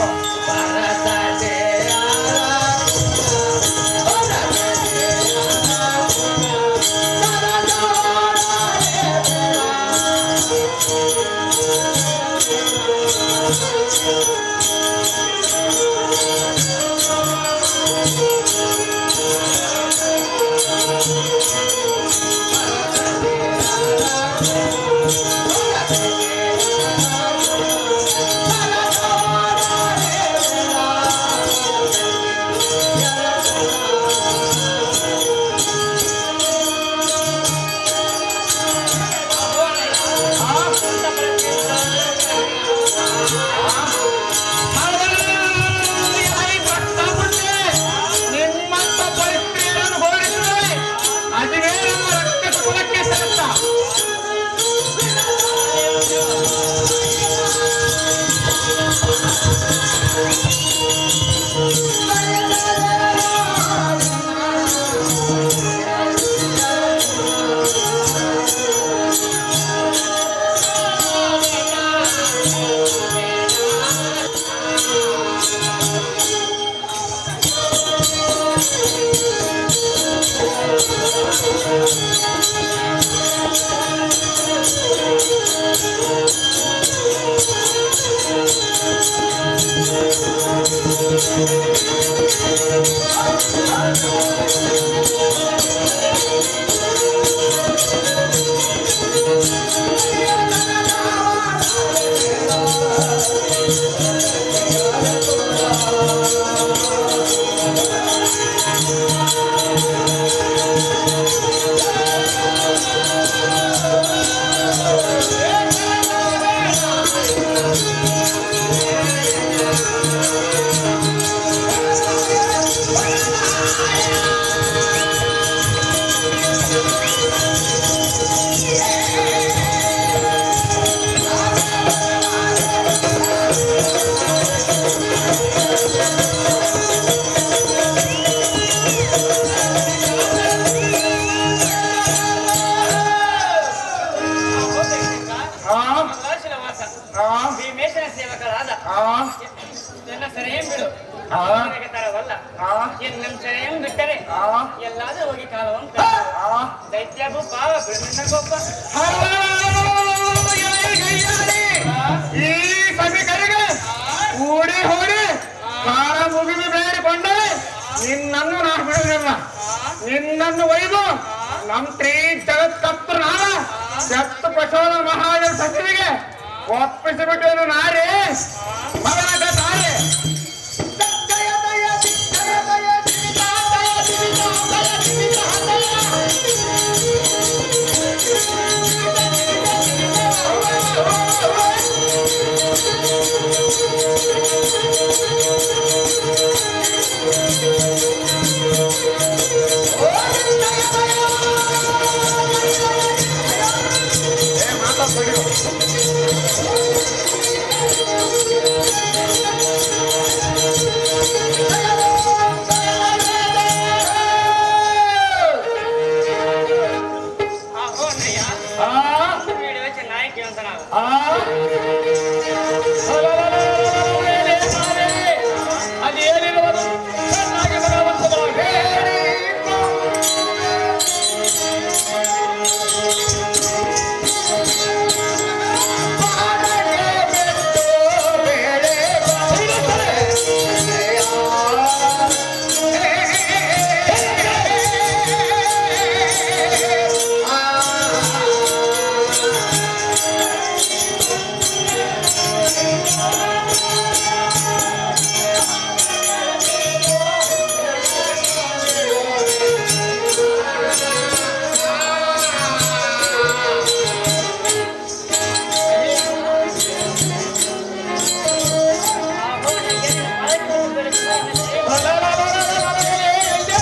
Speaker 4: ಭೀಮೇಶನ ಸೇವಕರಾದ ನನ್ನ ಸೆರೆಯಂ ಬಿಡು ತರವಲ್ಲ ಎನ್ನ ಸೆರೆಯಂ ಬಿಟ್ಟರೆ ಎಲ್ಲಾದ್ರೂ ಹೋಗಿ ಕಾಲವಂತ ದೈತ್ಯ ಭೂಪ ಬ್ರಹ್ಮಣ್ಣ ಗೋಪ
Speaker 5: ಈ ಸಭಿಕರಿಗೆ ಕೂಡಿ ಹೋಡಿ ಕಾಲ ಮುಗಿದು ಬೇಡಿಕೊಂಡರೆ ನಿನ್ನನ್ನು ನಾನು ಬಿಡುವುದಿಲ್ಲ. ನಿನ್ನನ್ನು ಒಯ್ದು ನಮ್ ತ್ರೀ ಜಗತ್ಕರ್ತೃ ನಾನ ಸತ್ತು ಪ್ರಚೋದನ ಮಹಾರಾಜರ ಸಚಿವರಿಗೆ ಒಪ್ಪಿಸಿಬಿಟ್ಟೇನು ನಾರೇ ಮಗನ ತಾರೇ
Speaker 4: ಆಹೋ ಅಣ್ಣಯ್ಯ
Speaker 5: ಆ
Speaker 4: ವಿಡಿಯೋ ಚೆನ್ನಾಗಿ ಕೇಳ್ತಾನ
Speaker 5: ಆ ಅದೇನಿರುವುದು ಚೆನ್ನಾಗಿ ಭಗವಂತನ ಬೇಡಿ
Speaker 4: ಆಹೋ ಅಣ್ಣಯ್ಯ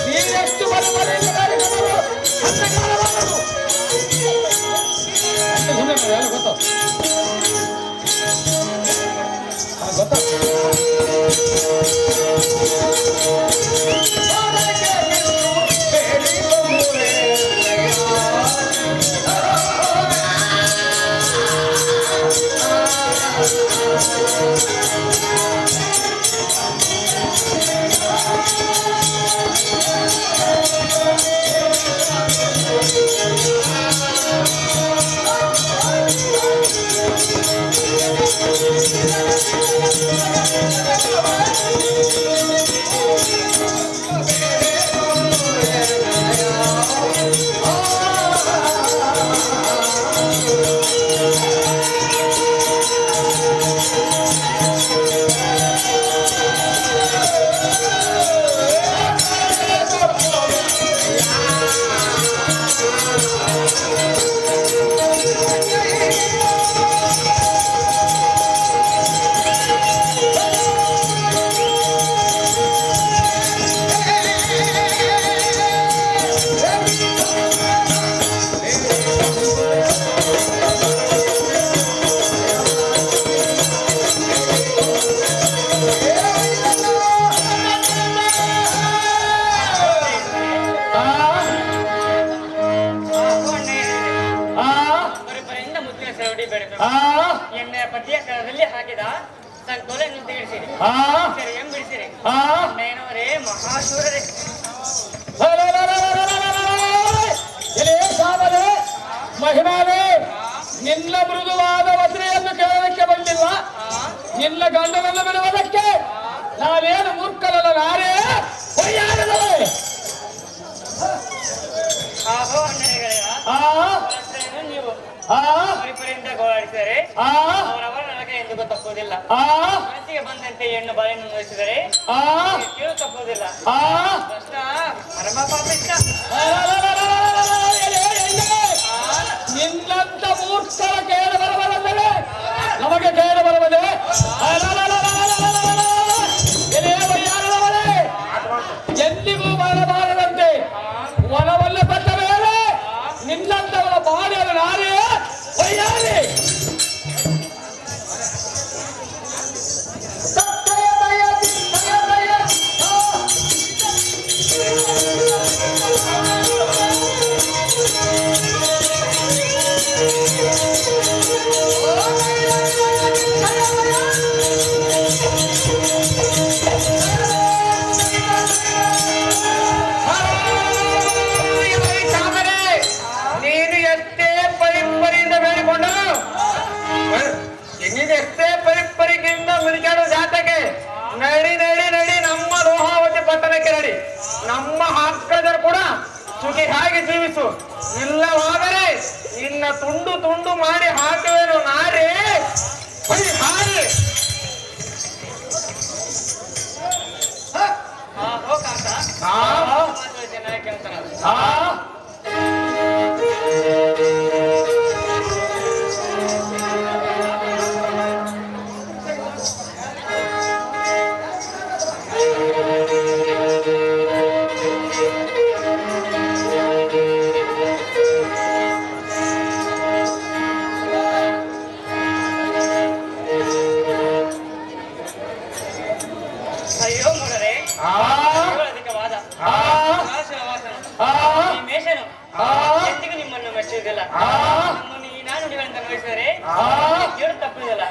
Speaker 5: ನೀನೆಷ್ಟು ಬರಬರೆಯಿಂದ ಕಾರ್ಯಕ್ರಮಗಳು ಅಂತ ಕಾಣಬಾರದು. ಗೊತ್ತು
Speaker 4: ಬರೀ ಮುತ್ತಿನ ಸರಡಿ ಬೆಳೆದು
Speaker 5: ಆ
Speaker 4: ಎಣ್ಣೆಯ ಪದ್ಯ ಕರದಲ್ಲಿ ಹಾಕಿದ ಸಂಕೋಲೆಯನ್ನು ತೆಗೆಸಿರಿ
Speaker 5: ಆ
Speaker 4: ಸೆರೆಯನ್ನು ಬಿಡಿಸಿರಿ
Speaker 5: ಆ
Speaker 4: ಮೇನವರೇ ಮಹಾಶೂರರೇ
Speaker 5: ಎಲೆ ಸಾಮನೆ ಮಹಿಮಾವೆ ನಿನ್ನ ಮೃದುವಾದ ವಜ್ರೆಯನ್ನು ಕೇಳೋದಕ್ಕೆ ಬಂದಿಲ್ವ? ನಿನ್ನ ಗಂಡನನ್ನು ಬಿಡುವುದಕ್ಕೆ ನಾನೇನು ಮೂರ್ಖನಲ್ಲ, ನಾನೇ ಹೊಯ್ಯಾಡದವೇ.
Speaker 4: ಆಹೋ ಅಣ್ಣನೆಗಳೇ
Speaker 5: ಆ
Speaker 4: ನೀವು
Speaker 5: ಆ
Speaker 4: ಪರಿಪರಿಯಿಂದ ಗೋಳಾಡಿಸಿದರೆ
Speaker 5: ಆ
Speaker 4: ಅವರವರ ನರಕ ಎಂದು ತಪ್ಪುವುದಿಲ್ಲ.
Speaker 5: ಆ
Speaker 4: ಮನಸ್ಸಿಗೆ ಬಂದಂತೆ ಹೆಣ್ಣು ಬಾಯನ್ನು ನುಡಿಸಿದರೆ
Speaker 5: ಆ
Speaker 4: ಕೇಳು ತಪ್ಪುವುದಿಲ್ಲ.
Speaker 5: ಆ
Speaker 4: ಕಷ್ಟ ಪರಮ ಪಾಪಿಷ್ಟ
Speaker 5: ನಿನ್ನಂತ ಮೂರ್ಖರ ಕೇಳು ಬರಬಲ್ಲಂದರೆ ನಮಗೆ ಕೇಳು ಬರುವುದೇ? ಎಂದಿಗೂ ಬರಬಾರದಂತೆ ವನವಲ್ಲ ಪಟ್ಟ ಮೇಲೆ ನಿನ್ನಂತವರ ಬಾಡಿಯನ್ನು ನಾನೇ ಒಯ್ಯಾಲಿ. ನೀನು ಎಷ್ಟೇ ಪರಿಪರಿಯಿಂದ ಬೇಡಿಕೊಂಡರು, ನೀನು ಎಷ್ಟೇ ಪರಿಪರಿಯಿಂದ ಮುರಿಕಾಡೋ ಜಾತಕ್ಕೆ ನಡಿ ನಡಿ ನಡಿ ನಮ್ಮ ಲೋಹಾವತಿ ಪಟ್ಟಣಕ್ಕೆ ನಡಿ. ನಮ್ಮ ಹಾಕದರು ಕೂಡ ಸುಖಿ ಹಾಗೆ ಜೀವಿಸು, ಇಲ್ಲವಾದರೆ ನಿನ್ನ ತುಂಡು ತುಂಡು ಮಾಡಿ ಹಾಕುವೆನು ನಾರೇ ಹಾರಿ.
Speaker 4: ಆಹೋ ಕಾಕ
Speaker 5: ಆ
Speaker 4: ಮಾತು ಚೆನ್ನಾಗಿ ಕೇಳ್ತಾರ.
Speaker 5: ಆ
Speaker 4: ನಮ್ಮನ್ನು ಈ ನಾನುಡಿಗಳಿಂದ ನೋಯಿಸಿದರೆ ಕೇಳು ತಪ್ಪುವುದಿಲ್ಲ.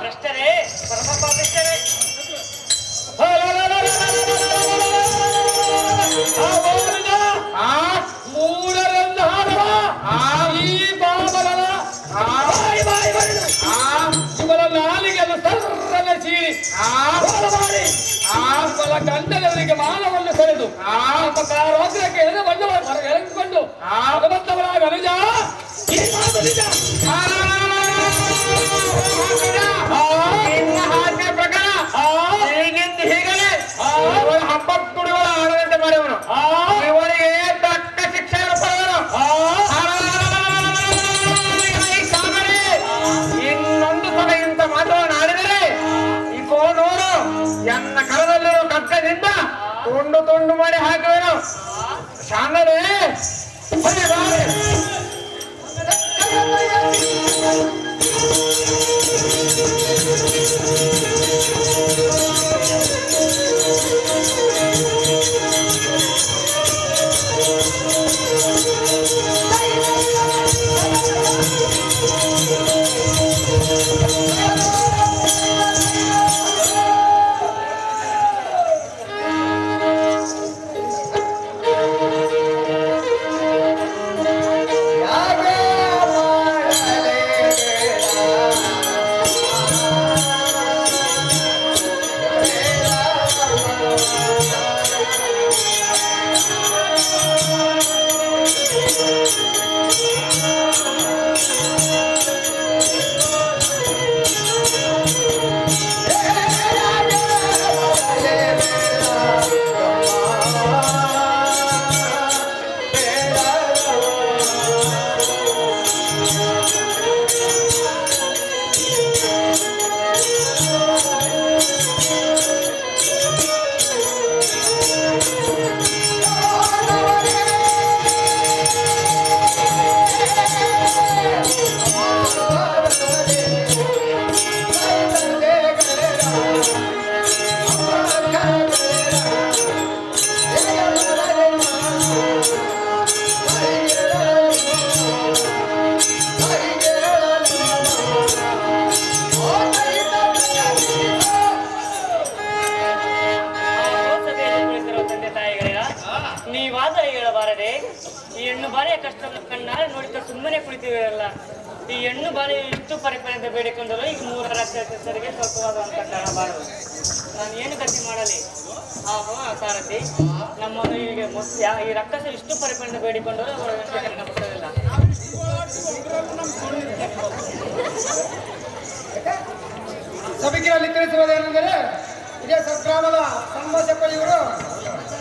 Speaker 4: ಭ್ರಷ್ಟರೇ, ಪರಮ ಪಾಪಿಷ್ಠರೇ.
Speaker 5: ಮೂರರಿಂದ ಈ ಬಾಬಲನ ಇವರ ನಾಲಿಗೆಯನ್ನು ಸರ್ರನೆ ಸೀಳಿ ಮಾಡಿ ಬಲ ಗಂಟಲವರಿಗೆ ಮಾನವನ್ನು ಸೆಳೆದು ನಮ್ಮ ಕಾರೋಗ್ರಕ್ಕೆ ಎಳೆದುಕೊಂಡು ಭಗವಂತವರಾಗ ನಿಜ ಈ ಮಾತು ನಿಜ. ಹಾಸ್ಯ ಪ್ರಕಾರ ಹೀಗಿಂದ ಹೀಗಲೇ ಹಬ್ಬಕ್ಕುಡಿಗಳ ಆಡಳಿತ ಮಾಡುವನು ಇವರಿಗೆ ತಕ್ಕ ಶಿಕ್ಷೆಯನ್ನು ಪಡೆದನು. ಇನ್ನೊಂದು ಸಲ ಇಂಥ ಮಾತುಗಳನ್ನು ಆಡಿದರೆ ಇಕೋ ನೋಡು ಎನ್ನ ಕರದಲ್ಲಿರೋ ಕಕ್ಕದಿಂದ ತುಂಡು ತುಂಡು ಮಾಡಿ ಹಾಕುವೆನು. ಶಾಂಗರೇ
Speaker 4: ನೀವಾದರೆ ಹೇಳಬಾರದೆ. ಈ ಹೆಣ್ಣು ಬಾಳೆಯ ಕಷ್ಟವನ್ನು ಕಣ್ಣಾರೆ ನೋಡಿದ ಸುಮ್ಮನೆ ಕುಳಿತಿವೆಯಲ್ಲ. ಈ ಹೆಣ್ಣು ಬಾಳೆ ಇಷ್ಟು ಪರಿಪರಿಯಿಂದ ಬೇಡಿಕೊಂಡರು ಈಗ 3 ರಾಕ್ಷಸರಿಗೆ ಸ್ವಲ್ಪವಾದಂತ ಕಾಣಬಾರದು. ನಾನು ಏನು ಗತಿ ಮಾಡಲಿ? ಸಾರಥಿ, ನಮ್ಮನ್ನು ಈಗ ಈ ರಕ್ಕಸ ಇಷ್ಟು ಪರಿಪರಿಯಿಂದ ಬೇಡಿಕೊಂಡರು ಅವರ ಬರ್ತದಿಲ್ಲ.
Speaker 5: ಸಭಿಕರಲ್ಲಿ ತಿಳಿಸಿರುವುದೇನೆಂದರೆ ಇದೇ ಸಗ್ರಾಮದ ಸಂಭಾಷಕರು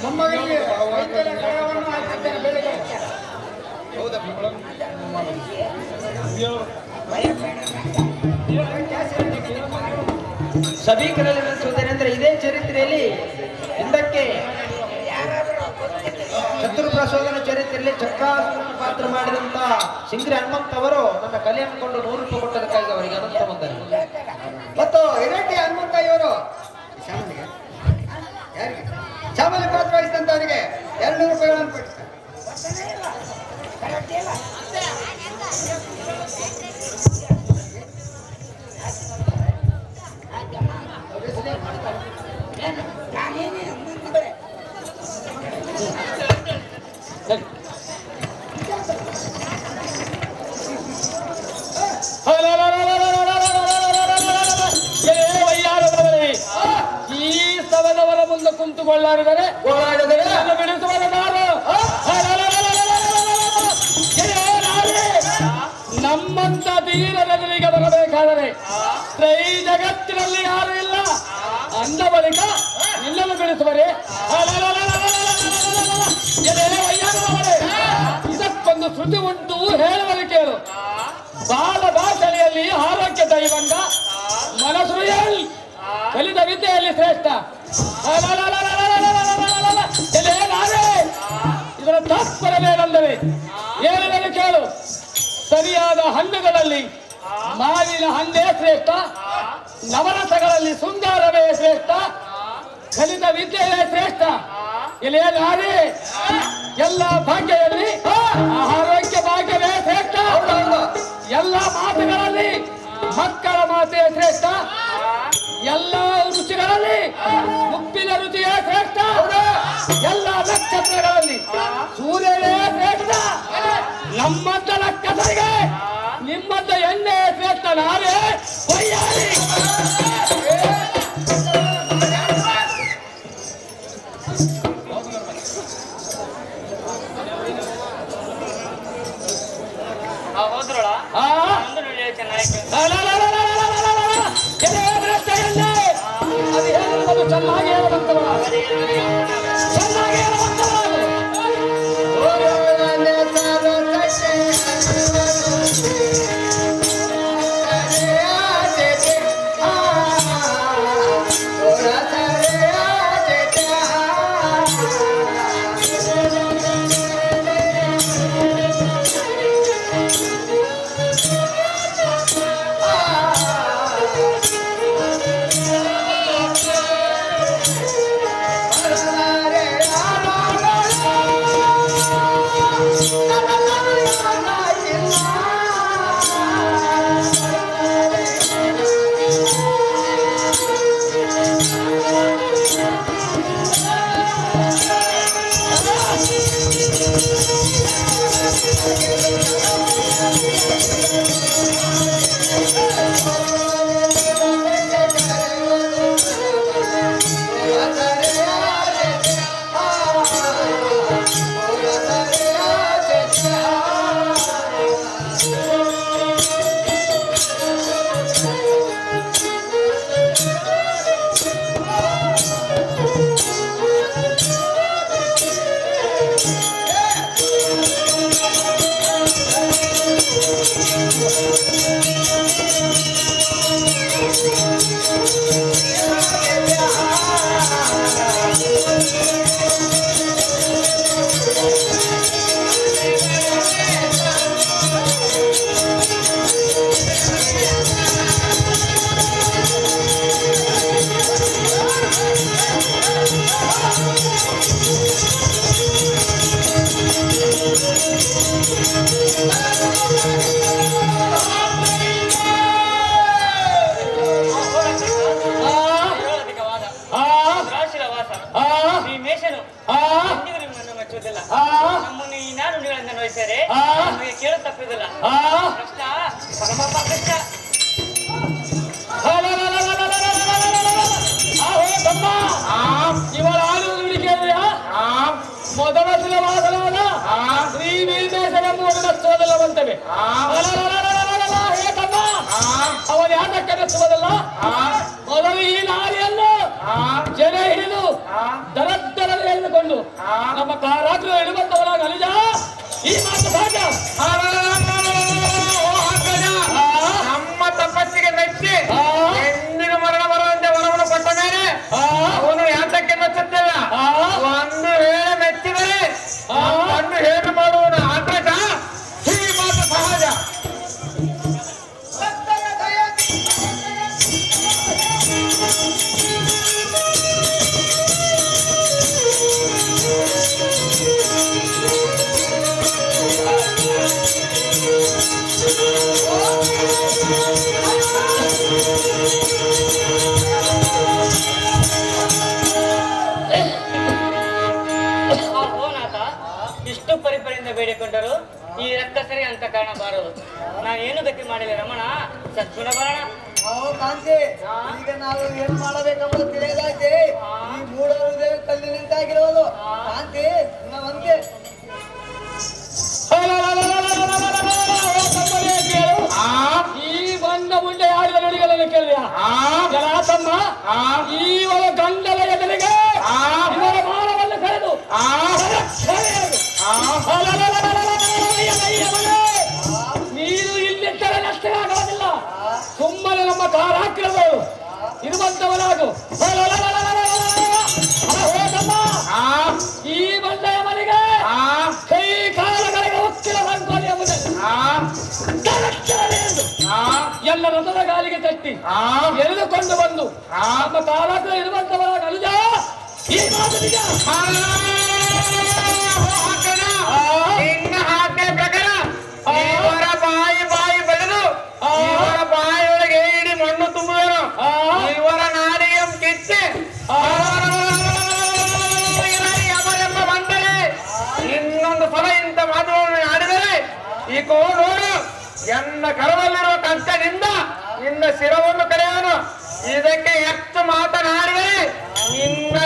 Speaker 5: ಮೊಮ್ಮಗನಿಗೆ ವೈದ್ಯರ ಕಳವನ್ನು ಹಾಕಿದ್ದೇನೆ ಬೆಳಿಗ್ಗೆ.
Speaker 2: ಸಭಿಕರಲ್ಲಿ ತಿಳಿಸುವುದೇನೆಂದ್ರೆ ಇದೇ ಚರಿತ್ರೆಯಲ್ಲಿ ಹಿಂದಕ್ಕೆ ಶತ್ರು ಪ್ರಸೋದನ ಚರಿತ್ರೆಯಲ್ಲಿ ಚಕ್ರಾಸುರನ ಪಾತ್ರ ಮಾಡಿದಂತ ಸಿಂಗ್ರಿ ಹನುಮಂತವರು ನನ್ನ ಕಲೆಯನ್ನು ಕೊಂಡು 100 ರೂಪಾಯಿ ಕೊಟ್ಟದಕ್ಕಾಗಿ ಅವರಿಗೆ ಅನಂತ ಬಂದರು.
Speaker 1: ಮತ್ತು ಹಿರಟ್ಟಿ ಹನುಮಂತ ಇವರು ಚಾಮಲಿ ಪಾತ್ರ ವಹಿಸಿದಂತವರಿಗೆ 200 ರೂಪಾಯಿಗಳನ್ನು ಕೊಡ್ತಾರೆ.
Speaker 5: ಈ ಸವದವರ ಮುಂದೆ ಕುಂತುಕೊಳ್ಳಾಡಿದರೆ ಬಿಡಿಸುವ ನಮ್ಮಂತ ಧೀರರಿಗೆ ಬರಬೇಕಾದರೆ ಈ ಜಗತ್ತಿನಲ್ಲಿ ಯಾರು ಇಲ್ಲ ಅಂದ ಬಳಿಕ ನಿನ್ನನ್ನು ಬಿಡಿಸುವರೆ. ಇದಕ್ಕೊಂದು ಶ್ರುತಿ ಉಂಟು, ಹೇಳುವಲ್ಲಿ ಕೇಳು. ಬಾಲ ಭಾಷಣೆಯಲ್ಲಿ ಆರೋಗ್ಯ ದೈವಂಗ, ಮನಸ್ಸುಯಲ್ಲಿ ಕಲಿತ ವಿದ್ಯೆಯಲ್ಲಿ ಶ್ರೇಷ್ಠ. ಇದರ ತಾತ್ಪರ್ಯವೇನೆಂದರೆ ಏನೆಂದರೆ ಕೇಳು. ಸರಿಯಾದ ಹಣ್ಣುಗಳಲ್ಲಿ ಮಾವಿನ ಹಣ್ಣೇ ಶ್ರೇಷ್ಠ, ನವರಸಗಳಲ್ಲಿ ಶೃಂಗಾರವೇ ಶ್ರೇಷ್ಠ, ಕಲಿತ ವಿದ್ಯೆಯೇ ಶ್ರೇಷ್ಠ. ಇಲ್ಲಿ ಎಲ್ಲ ಭಾಗ್ಯದಲ್ಲಿ ಆರೋಗ್ಯ ಭಾಗ್ಯವೇ ಶ್ರೇಷ್ಠ.
Speaker 1: ಎಲ್ಲ ಮಾತುಗಳಲ್ಲಿ ಮಕ್ಕಳ ಮಾತೇ ಶ್ರೇಷ್ಠ, ಎಲ್ಲ ರುಚಿಗಳಲ್ಲಿ ಉಪ್ಪಿನ ರುಚಿಯೇ ಶ್ರೇಷ್ಠ, ಎಲ್ಲ ನಕ್ಷತ್ರಗಳಲ್ಲಿ ಸೂರ್ಯನೇ ಶ್ರೇಷ್ಠ. ನಮ್ಮಂತ ಲೆಕ್ಕದರಿಗೆ ನಿಮ್ಮಂತ ಎಣ್ಣೆ ಶ್ರೇಷ್ಠ. ನಾವೇ ಕೊಯ್ಯಾಲಿ.
Speaker 4: ಹೋದ್ರೋಳ
Speaker 1: ಆ
Speaker 4: ಚೆನ್ನಾಗಿ
Speaker 1: ಚೆನ್ನಾಗಿ ಹೇಳುವಂತವ ಚೆನ್ನಾಗಿ ಹೇಳುವಂತವ
Speaker 4: ನಮ್ಮನ್ನು ಈ ನಾಡು ನುಡಿಗಳಿಂದ ನೋಯಿಸಿದರೆ ನಮಗೆ ಕೇಳು ತಪ್ಪಿದಿಲ್ಲ. ಕೃಷ್ಣ ಪರಮಪ್ಪ ಕೃಷ್ಣ
Speaker 1: ಇವರ ಆಡುವ ನುಡಿ ಕೇಳಿಯ ಮೊದಲ ಸುಲಭವಾದಲಾದ ಶ್ರೀ ವೀರದೇಶದ ಮೂಢನತ್ವದಲ್ಲ ಬಂತವೆ. ಹೇಗಮ್ಮ ಅವನು ಯಾತಕ್ಕೆ ನಚ್ಚುವುದಲ್ಲ? ಮೊದಲು ಈ ನಾರಿಯನ್ನು ಜನ ಹಿಡಿದು ದರದ್ದರ ಎಳೆದುಕೊಂಡು ನಮ್ಮ ಕಾರಾಗ್ರ ಇಳುವಂತವರಾಗ ಅಲಿಜ ಈ ಮಾತು ಭಾಗ್ಯ
Speaker 5: ನಮ್ಮ ತಪಸ್ಸಿಗೆ ಮೆಚ್ಚಿ ಹೆಣ್ಣಿನ ಮರಣ ಬರುವಂತೆ ವರವನ್ನು ಕೊಟ್ಟ ಮೇಲೆ ಅವನು ಯಾತಕ್ಕೆ ಮೆಚ್ಚುತ್ತೇವೆ. ಒಂದು ವೇಳೆ ಮೆಚ್ಚಿದರೆ ಒಂದು ಹೇಗೆ ಮಾಡುವನು ಆಕಾಶ ಈ ಮಾತು ಸಹಜ.
Speaker 4: ಇಷ್ಟು ಪರಿಪರಿಯಿಂದ ಬೇಡಿಕೊಂಡರು ಈ ರಕ್ತಸರಿ ಅಂತ ಕಾರಣ ಬಾರದು. ನಾನೇನು ಗತಿ ಮಾಡಿಲ್ಲ ರಮಣ, ಸದ್ಗುಣ ಬರೋಣ.
Speaker 1: ಕಾಂತಿ, ಈಗ ನಾವು ಏನ್ ಮಾಡಬೇಕೆಂಬುದು ತಿಳಿಯದಾಯ್ತೆ. ಈ ಮೂಢ ಹೃದಯ ಕಲ್ಲಿನಿಂದಾಗಿರೋದು ಕಾಂತಿ. ನಾವಂತೆ ಈ ಬಂದ ಮುಂದೆ ಆಡಿದ ನುಡಿಗಳನ್ನು ಕೇಳಿಯ ಜನಾತಮ್ಮ, ಇವರ ಗಂಡನ ಎದುರಿಗೆ ಇವರ ಮಾನವನ್ನು ಕರೆದು ನೀನು ಇಲ್ಲಿದ್ದರೆ ನಷ್ಟ ಆಗೋದಿಲ್ಲ. ಸುಮ್ಮನೆ ನಮ್ಮ ಕಾರಾಗ್ರಹಗಳು ಇರುವಂತವನಾಗು. ಈ ಬಂಡೆಯ ಮನೆಗೆ ಕೈ ಕಾಲಗಳಿಗೆ ಒಕ್ಕಿಲ ಬಂದ್ಕೊಳ್ಳಿ ಎಂಬುದನ್ನು ಎಲ್ಲ ರಥದ ಗಾಲಿಗೆ ತಟ್ಟಿ ಎಳೆದುಕೊಂಡು ಬಂದು ನಮ್ಮ ಕಾಲಾಗ್ರಹ ಇರುವಂತವರಾಗ ಅನುಜ ಈ ಮಾತು ನಿಜ.
Speaker 5: ನಿನ್ನ ಆಜ್ಞೆ ಪ್ರಕಾರ ಬಾಯಿ ಬಾಯಿ ಬೆಳೆದು ಎಣಿಸಿಕೋ ನೋಡು, ಎನ್ನ ಕರದಲ್ಲಿರುವ ಕಂಚನಿಂದ ನಿನ್ನ ಶಿರವನ್ನು ಕರೆಯೋನು. ಇದಕ್ಕೆ ಹೆಚ್ಚು ಮಾತನಾಡಿದರೆ ನಿನ್ನ